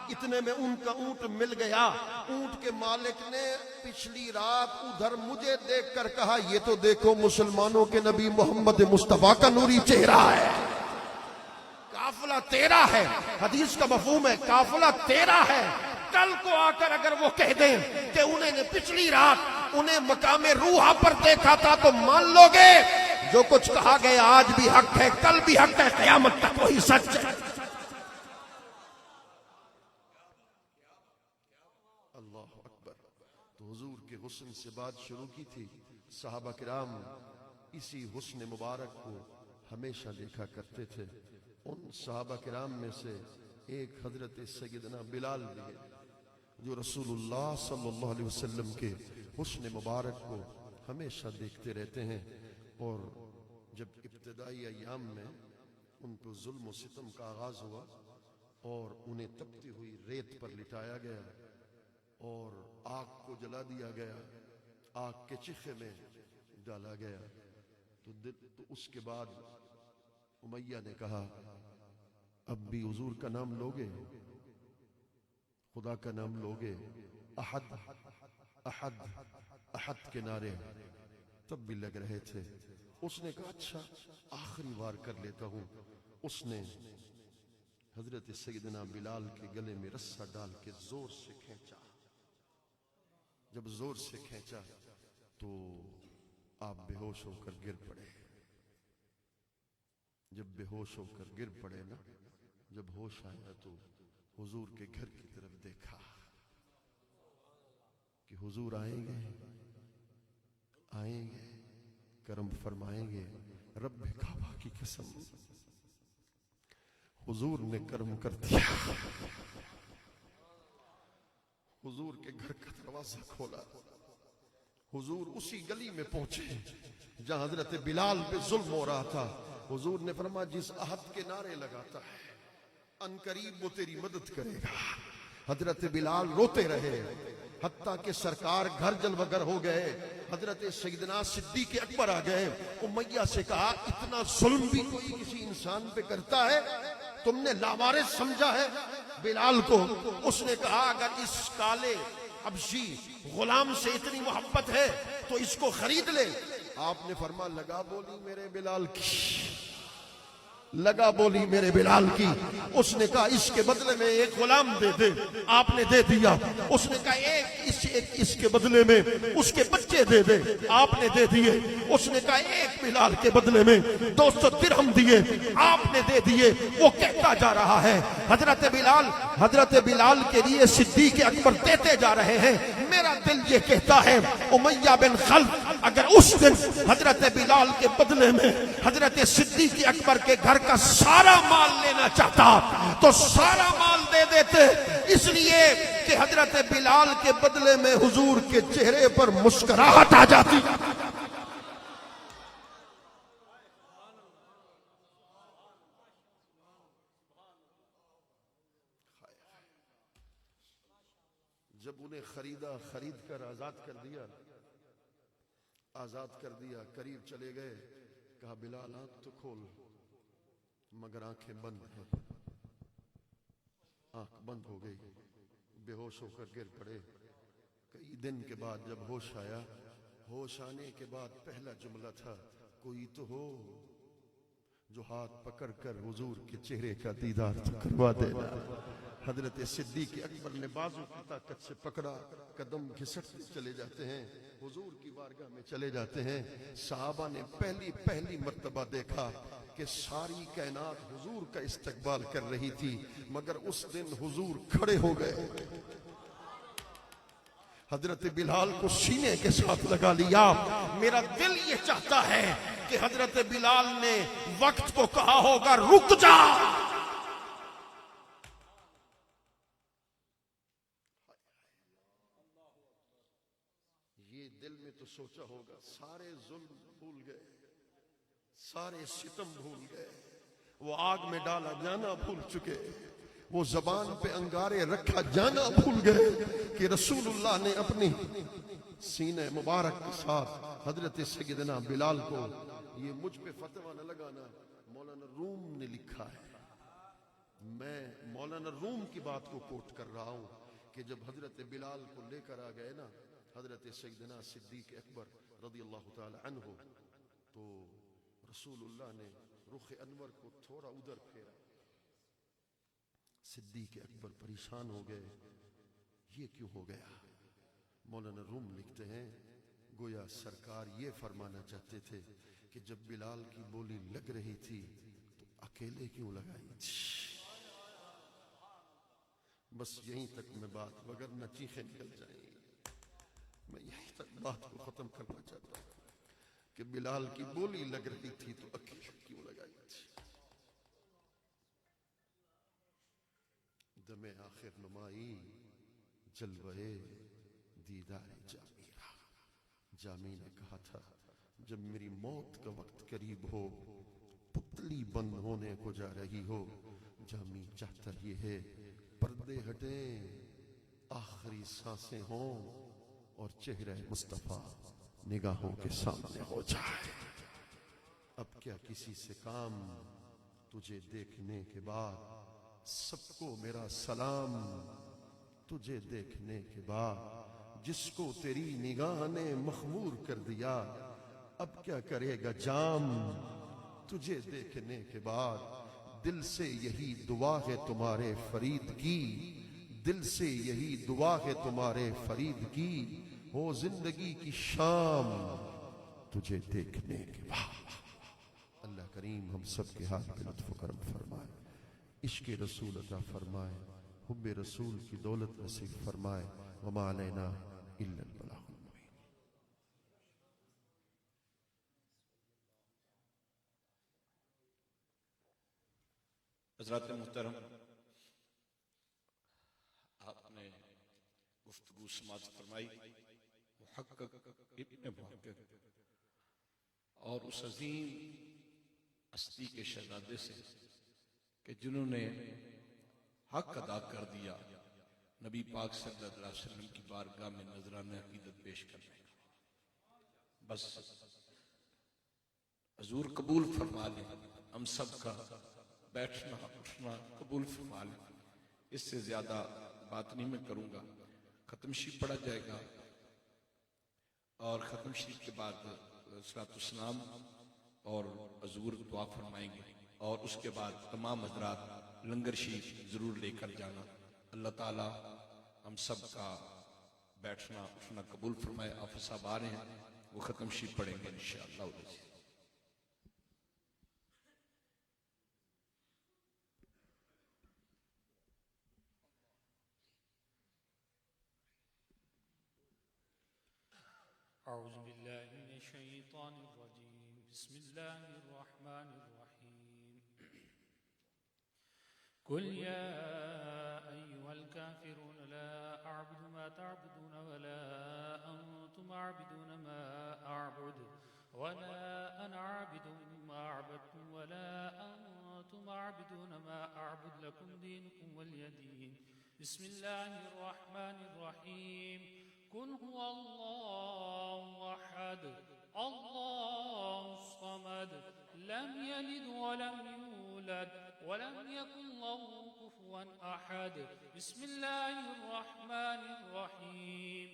اتنے میں ان کا اونٹ مل گیا اونٹ کے مالک نے پچھلی رات ادھر مجھے دیکھ کر کہا یہ تو دیکھو مسلمانوں کے نبی محمد مصطفیٰ کا نوری چہرہ ہے قافلہ تیرا ہے حدیث کا مفہوم ہے قافلہ تیرا ہے کل کو آ کر اگر وہ کہہ دیں کہ انہیں نے پچھلی رات انہیں مقام روحہ پر دیکھا تھا تو مان لو گے جو کچھ کہا گیا آج بھی حق ہے، کل بھی حق ہے، قیامت تک وہی سچ ہے۔ اللہ اکبر۔ تو حضور کے حسن سے بات شروع کی تھی، صحابہ کرام اسی حسن مبارک کو ہمیشہ دیکھا کرتے تھے۔ ان صحابہ کرام میں سے ایک حضرت سیدنا بلال بھی ہے جو رسول اللہ صلی اللہ علیہ وسلم کے حسن مبارک کو ہمیشہ دیکھتے رہتے ہیں، اور جب ابتدائی ایام میں ان کو ظلم و ستم کا آغاز ہوا اور انہیں تپتی ہوئی ریت پر لٹایا گیا اور آگ کو جلا دیا گیا، آگ کے چیخے میں ڈالا گیا، تو اس کے بعد امیہ نے کہا اب بھی حضور کا نام لوگے، خدا کا نام لوگے؟ احد احد احد کے نعرے تب بھی لگ رہے تھے۔ اس نے کہا اچھا آخری بار کر لیتا ہوں۔ اس نے حضرت سیدنا بلال کے گلے میں رسہ ڈال کے زور سے کھینچا۔ جب زور سے کھینچا تو آپ بے ہوش ہو کر گر پڑے۔ جب بے ہوش ہو کر گر پڑے نا، جب ہوش آیا تو حضور کے گھر کی طرف دیکھا کہ حضور آئیں گے، آئیں گے، کرم فرمائیں گے۔ رب کعبہ کی قسم، حضور نے کرم کر دیا۔ حضور کے گھر کا دروازہ کھولا، حضور اسی گلی میں پہنچے جہاں حضرت بلال پہ ظلم ہو رہا تھا۔ حضور نے فرمایا جس عہد کے نعرے لگاتا ہے ان قریب وہ تیری مدد کرے گا۔ حضرت بلال روتے رہے حتیٰ کہ سرکار گھر جلوگر ہو گئے۔ حضرت سیدنا صدیق اکبر آ گئے، امیہ سے کہا اتنا ظلم بھی کوئی کسی انسان پہ کرتا ہے؟ تم نے لاوارث سمجھا ہے بلال کو؟ اس نے کہا اگر اس کالے حبشی غلام سے اتنی محبت ہے تو اس کو خرید لے۔ آپ نے فرمایا لگا بولی میرے بلال کی، لگا بولی میرے بلال کی۔ اس نے کہا اس کے بدلے میں ایک غلام دے دے، آپ نے دے دیا۔ اس نے کہا ایک اس کے بدلے میں اس کے بچے دے دے، آپ نے دے دیے۔ اس نے کہا ایک بلال کے بدلے میں 200 درہم دیے، آپ نے دے دیے۔ وہ کہتا جا رہا ہے حضرت بلال کے لیے صدیق اکبر دیتے جا رہے ہیں۔ میرا دل یہ کہتا ہے امیہ بن خلف اگر اس دن حضرت بلال کے بدلے میں حضرت صدیق اکبر کے گھر کا سارا مال لینا چاہتا تو سارا مال دے دیتے، اس لیے کہ حضرت بلال کے بدلے میں حضور کے چہرے پر مسکراہٹ آ جاتی۔ جب انہیں خرید کر آزاد کر دیا، قریب چلے گئے، کہا بلال آنکھ تو کھول، مگر آنکھیں بند ہیں۔ آنکھ بند ہو گئی، بے ہوش ہو کر گر پڑے۔ کئی دن کے بعد جب ہوش آیا، ہوش آنے کے بعد پہلا جملہ تھا کوئی تو ہو جو ہاتھ پکڑ کر حضور کے چہرے کا دیدار کروا دینا۔ حضرت صدیق اکبر نے بازو کی طاقت سے پکڑا، قدم گھسٹتے چلے جاتے ہیں، حضور کی بارگاہ میں چلے جاتے ہیں۔ صحابہ نے پہلی مرتبہ دیکھا کہ ساری کائنات حضور کا استقبال کر رہی تھی، مگر اس دن حضور کھڑے ہو گئے۔ حضرت بلال کو سینے کے ساتھ لگا لیا۔ میرا دل یہ چاہتا ہے کہ حضرت بلال نے وقت کو کہا ہوگا رک جا۔ یہ دل میں تو سوچا ہوگا سارے ظلم بھول گئے، سارے ستم بھول گئے، وہ آگ میں ڈالا جانا بھول چکے، وہ زبان پہ انگارے رکھا جانا بھول گئے کہ رسول اللہ نے اپنی سینے مبارک کے ساتھ حضرت سیدنا بلال کو، یہ مجھ پہ فتویٰ نہ لگانا، مولانا روم نے لکھا ہے، میں مولانا روم کی بات کو کوٹ کر رہا ہوں کہ جب حضرت بلال کو لے کر آ گئے نا حضرت سیدنا صدیق اکبر رضی اللہ تعالی عنہ، تو رسول اللہ نے رخ انور کو تھوڑا ادھر پھیرا۔ صدیق اکبر پریشان ہو گئے، یہ کیوں ہو گیا؟ مولانا روم لکھتے ہیں گویا سرکار یہ فرمانا چاہتے تھے کہ جب بلال کی بولی لگ رہی تھی تو اکیلے کیوں لگائی تھی؟ بس یہیں تک میں بات، وگرنہ چیخیں نکل جائیں گی. میں یہیں تک بات کو ختم کرنا چاہتا ہوں کہ بلال کی بولی لگ رہی تھی تو اکیلے کیوں لگائی تھی؟ دم آخر نمائی جلوے دیدار جامی را. جامی نے کہا تھا جب میری موت کا وقت قریب ہو، پتلی بند ہونے کو جا رہی ہو، جامی چاہتا یہ ہے پردے ہٹیں، آخری سانسیں ہوں اور چہرہ مصطفیٰ نگاہوں کے سامنے ہو جائے. اب کیا کسی سے کام، تجھے دیکھنے کے بعد سب کو میرا سلام. تجھے دیکھنے کے بعد جس کو تیری نگاہ نے مخمور کر دیا، اب کیا کرے گا جام. تجھے دیکھنے کے بعد دل سے یہی دعا ہے تمہارے فرید کی، دل سے یہی دعا ہے تمہارے فرید کی، ہو زندگی کی شام تجھے دیکھنے کے بعد. اللہ کریم ہم سب کے ہاتھ پہ لطف و کرم فرمائے، عشق رسول عطا فرمائے، حب رسول کی دولت نصیب فرمائے. وما علینا الا البلاغ المبین. حضرات محترم، آپ نے گفتگو سماعت فرمائی محقق ابن محقق اور اس عظیم ہستی کے شہزادے سے کہ جنہوں نے حق ادا کر دیا نبی پاک صلی اللہ علیہ وسلم کی بارگاہ میں نذرانہ عقیدت پیش کرنے کا. بس حضور قبول فرما لیں، ہم سب کا بیٹھنا اٹھنا قبول فرما لیں. اس سے زیادہ بات نہیں میں کروں گا. ختم شریف پڑھا جائے گا اور ختم شریف کے بعد صلاۃ السلام اور حضور دعا فرمائیں گے، اور اس کے بعد تمام حضرات لنگر شریف ضرور لے کر جانا. اللہ تعالی ہم سب کا بیٹھنا اٹھنا قبول فرمائے. آپ صاحب آ رہے ہیں، وہ ختم شریف پڑھیں گے انشاءاللہ. أعوذ بالله من الشيطان الرجيم. بسم الله الرحمن الرحيم. قل يا أيها الكافرون لا أعبد ما تعبدون ولا أنتم عابدون ما أعبد ولا أنا عابد ما عبدتم ولا أنتم عابدون ما أعبد لكم دينكم ولي دين. بسم الله الرحمن الرحيم. قل هو الله أحد الله الصمد لم يلد ولم يولد ولم يكن له كفوا أحد. بسم الله الرحمن الرحيم.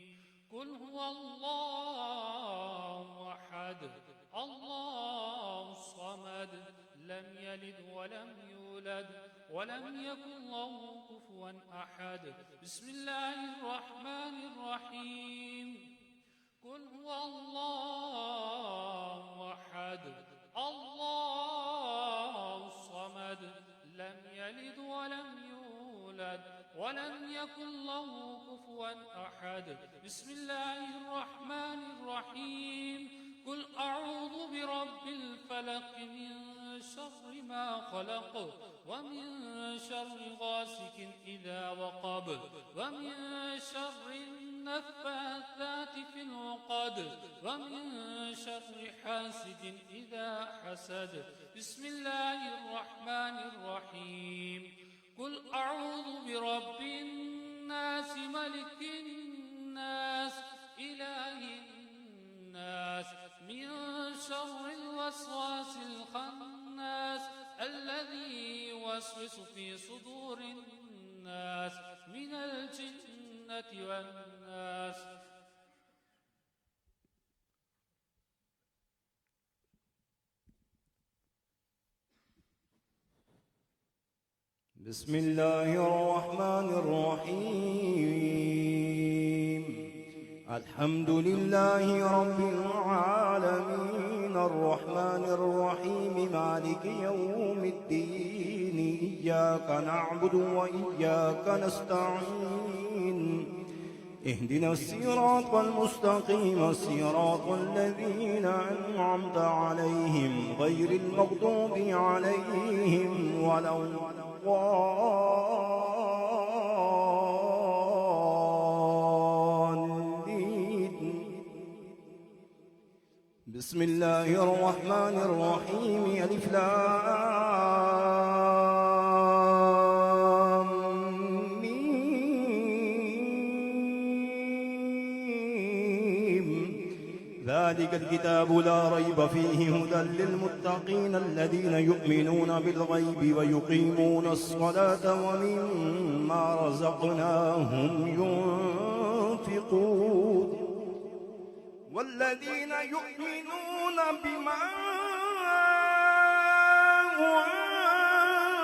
قل هو الله أحد الله الصمد لم يلد ولم يولد ولم يكن له كفوا أحد. بسم الله الرحمن الرحيم. قل هو الله أحد الله الصمد لم يلد ولم يولد ولم يكن له كفوا أحد. بسم الله الرحمن الرحيم. قل أعوذ برب الفلق من شر ما خلق ومن شر غاسق إذا وقب ومن شر النفاثات في العقد ومن شر حاسد إذا حسد. بسم الله الرحمن الرحيم. قل أعوذ برب الناس ملك الناس إله الناس من شر الوسواس الخناس الذي يوسوس في صدور الناس من الجنة والناس. بسم الله الرحمن الرحيم. الحمد لله رب العالمين الرحمن الرحيم مالك يوم الدين إياك نعبد وإياك نستعين اهدنا الصراط المستقيم صراط الذين أنعمت عليهم غير المغضوب عليهم ولا الضالين. بسم الله الرحمن الرحيم ألف لام ميم. ذلك الكتاب لا ريب فيه هدى للمتقين الذين يؤمنون بالغيب ويقيمون الصلاة ومما رزقناهم ينفقون والذين يؤمنون بما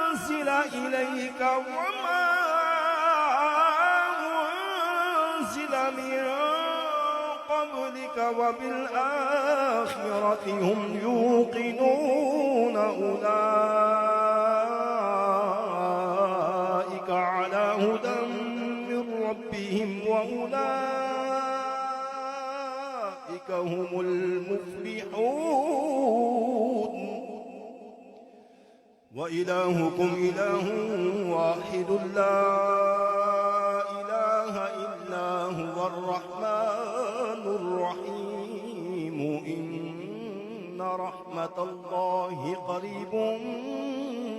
أنزل إليك وما أنزل من قبلك وبالآخرة هم يوقنون أولئك على هدى من ربهم وأولئك هم المفلحون. وإلهكم إله واحد لا إله إلا هو الرحمن الرحيم إن رحمة الله قريب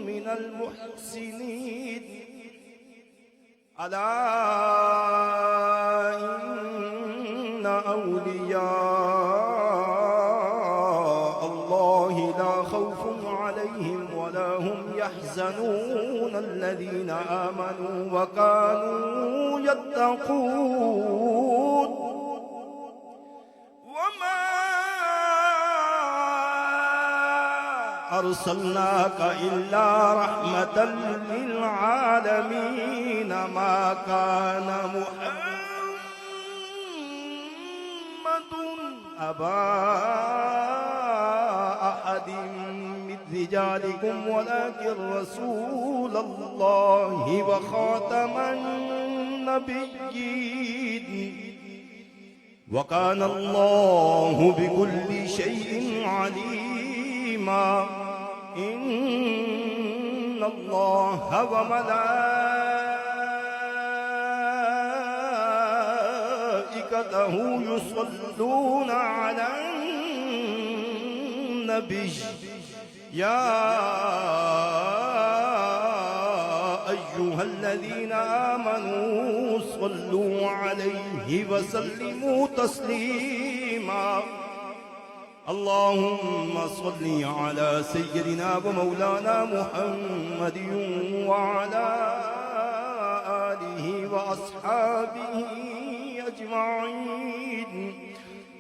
من المحسنين. ألا إن أولياء الله لا خوف عليهم ولا هم يحزنون الذين آمنوا وكانوا يتقون. وما أرسلناك إلا رحمة للعالمين. ما كان محمد أبا أحد من رجالكم ولكن رسول الله وخاتم النبيين وكان الله بكل شيء عليما. إن الله وملائكته يصلون على النبي يا أيها الذين آمنوا صلوا عليه وسلموا تسليما. اللهم صل على سيدنا ومولانا محمد وعلى آله وأصحابه أجمعين.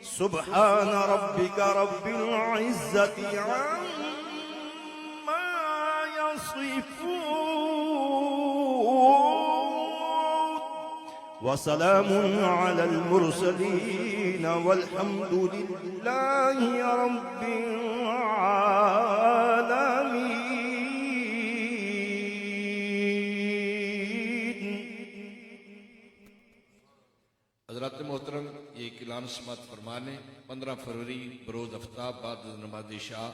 سبحان ربك رب العزة عما يصفون وسلام على المرسلين والحمد لله رب العالمين. حضرات محترم یہ ایک اعلان سماعت فرمانے 15 فروری بروز آفتاب بعد نماز عشاء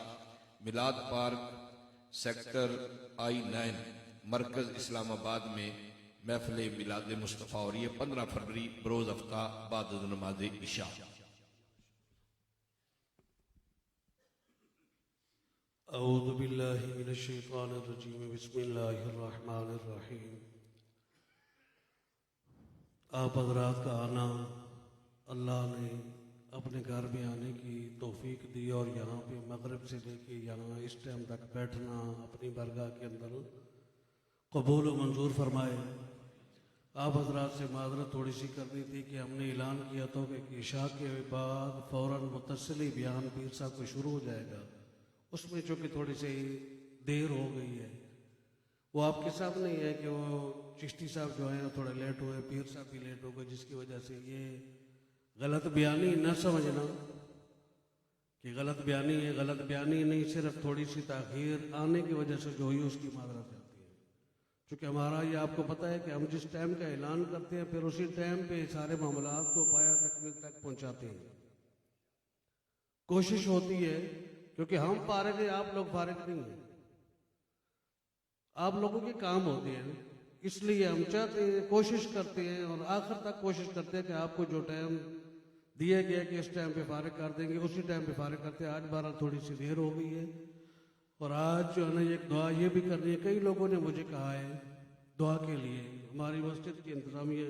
میلاد پارک سیکٹر I-9 مرکز اسلام آباد میں محفل میلاد مصطفیٰ اور یہ 15 فروری بروز آفتاب بعد نماز عشاء. اعوذ باللہ من الشیطان الرجیم بسم اللہ الرحمن الرحیم. آپ حضرات کا آنا اللہ نے اپنے گھر میں آنے کی توفیق دی اور یہاں پہ مغرب سے لے کے یہاں اس ٹائم تک بیٹھنا اپنی برگاہ کے اندر قبول و منظور فرمائے. آپ حضرات سے معذرت تھوڑی سی کرنی تھی کہ ہم نے اعلان کیا تھا کہ عشاء کے بعد فوراً متصلی بیان پیر صاحب کو شروع ہو جائے گا. اس میں چونکہ تھوڑی سی دیر ہو گئی ہے. وہ آپ کے سامنے ہی ہے کہ وہ چشتی صاحب جو ہیں تھوڑے لیٹ ہوئے, پیر صاحب بھی لیٹ ہو گئے, جس کی وجہ سے یہ غلط بیانی نہ سمجھنا کہ غلط بیانی ہے، غلط بیانی نہیں، صرف تھوڑی سی تاخیر آنے کی وجہ سے جو ہوئی اس کی معذرت آتی ہے، چونکہ ہمارا یہ آپ کو پتہ ہے کہ ہم جس ٹائم کا اعلان کرتے ہیں پھر اسی ٹائم پہ سارے معاملات کو پایا تکمیل تک پہنچاتے ہیں۔ کوشش ہوتی ہے کیونکہ ہم فارغ ہیں، آپ لوگ فارغ نہیں ہیں، آپ لوگوں کے کام ہوتے ہیں، اس لیے ہم چاہتے ہیں، کوشش کرتے ہیں اور آخر تک کوشش کرتے ہیں کہ آپ کو جو ٹائم دیا گیا کہ اس ٹائم پہ فارغ کر دیں گے اسی ٹائم پہ فارغ کرتے ہیں۔ آج بہرحال تھوڑی سی دیر ہو گئی ہے اور آج جو ہے نا ایک دعا یہ بھی کرنی ہے، کئی لوگوں نے مجھے کہا ہے دعا کے لیے، ہماری مسجد کی انتظامیہ،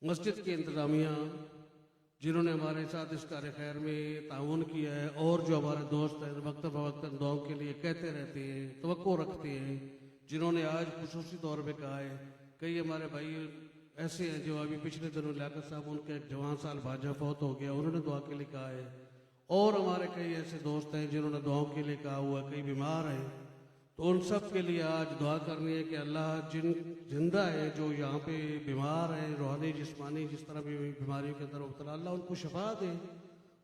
مسجد کی انتظامیہ جنہوں نے ہمارے ساتھ اس کار خیر میں تعاون کیا ہے، اور جو ہمارے دوست ہیں وقت فوقتاً دعاؤں کے لیے کہتے رہتے ہیں، توقع رکھتے ہیں، جنہوں نے آج خصوصی طور پہ کہا ہے، کئی ہمارے بھائی ایسے ہیں جو ابھی پچھلے دنوں لیاقت صاحب ان کے ایک جوان سال بھاجا فوت ہو گیا، انہوں نے دعا کے لیے کہا ہے، اور ہمارے کئی ایسے دوست ہیں جنہوں نے دعاؤں کے لیے کہا ہوا ہے، کئی بیمار ہیں، تو ان سب کے لیے آج دعا کرنی ہے کہ اللہ جن زندہ ہے جو یہاں پہ بیمار ہیں، روحانی جسمانی جس طرح بھی بیماریوں کے اندر مبتلا، اللہ ان کو شفا دے،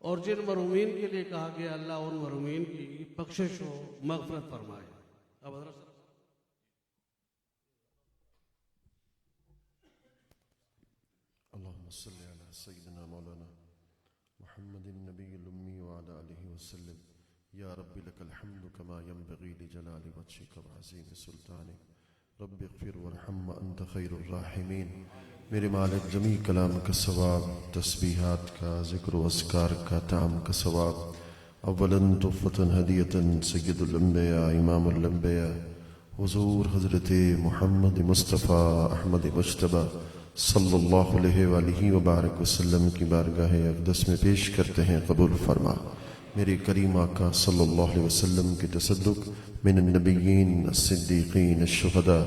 اور جن مرحومین کے لیے کہا گیا اللہ ان مرحومین کی بخشش و مغفرت فرمائے۔ اب حضرت اللهم صل على سيدنا مولانا محمد النبي الأمي وعلى آله وسلم يا رب لك الحمد كما ينبغي لجلال وجهك وعظيم سلطانك رب اغفر وارحم وأنت خير الراحمين۔ میرے مالک جمیع کلام کا ثواب، تسبیحات کا، ذکر و اذکار کا، تعام کا ثواب، اولاً تحفۃ ہدیۃ سید الانبیاء امام الانبیاء حضور حضرت محمد مصطفیٰ احمد مجتبی صلی اللہ علیہ وآلہ وبارک وسلم کی بارگاہ اقدس میں پیش کرتے ہیں، قبول فرما۔ میرے کریم آقا صلی اللہ علیہ وسلم کے تصدق من النبیین الصدیقین الشہداء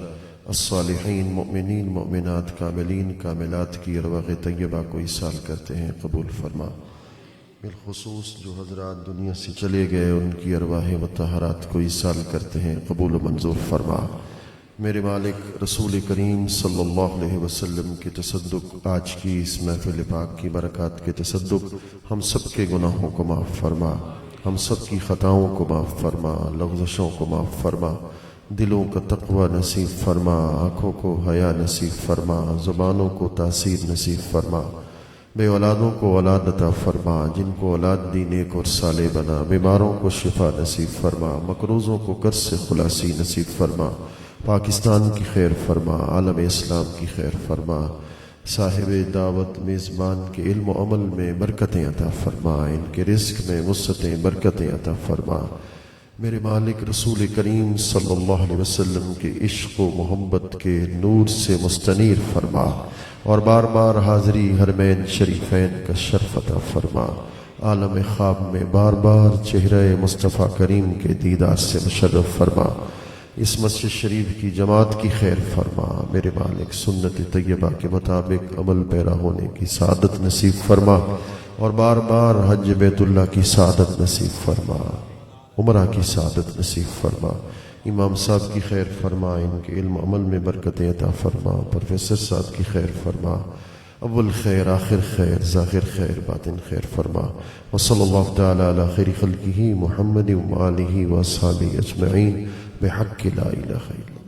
الصالحین مؤمنین مؤمنات کاملین کاملات کی ارواح طیبہ کو ایصال کرتے ہیں، قبول فرما۔ بالخصوص جو حضرات دنیا سے چلے گئے ان کی ارواح مطہرات کو ایصال کرتے ہیں، قبول و منظور فرما۔ میرے مالک رسول کریم صلی اللہ علیہ وسلم کے تصدق، آج کی اس محفل پاک کی برکات کے تصدق، ہم سب کے گناہوں کو معاف فرما، ہم سب کی خطاؤں کو معاف فرما، لغزشوں کو معاف فرما، دلوں کا تقوی نصیب فرما، آنکھوں کو حیا نصیب فرما، زبانوں کو تاثیر نصیب فرما، بے اولادوں کو اولاد عطا فرما، جن کو اولاد دی نیک اور صالح بنا، بیماروں کو شفا نصیب فرما، مقروضوں کو قرض سے خلاصی نصیب فرما، پاکستان کی خیر فرما، عالم اسلام کی خیر فرما، صاحب دعوت میزبان کے علم و عمل میں برکتیں عطا فرما، ان کے رزق میں وسعتیں برکتیں عطا فرما۔ میرے مالک رسول کریم صلی اللہ علیہ وسلم کے عشق و محبت کے نور سے مستنیر فرما، اور بار بار حاضری حرمین شریفین کا شرف عطا فرما، عالم خواب میں بار بار چہرہ مصطفیٰ کریم کے دیدار سے مشرف فرما، اس مسجد شریف کی جماعت کی خیر فرما۔ میرے مالک سنت طیبہ کے مطابق عمل پیرا ہونے کی سعادت نصیب فرما، اور بار بار حج بیت اللہ کی سعادت نصیب فرما، عمرہ کی سعادت نصیب فرما۔ امام صاحب کی خیر فرما، ان کے علم عمل میں برکتیں عطا فرما، پروفیسر صاحب کی خیر فرما، اول خیر آخر خیر ظاہر خیر باطن خیر فرما۔ وصلی اللہ تعالی علی خیر خلقہ محمد و آلہ و اصحابہ اجمعین بحق لا الہ الا اللہ۔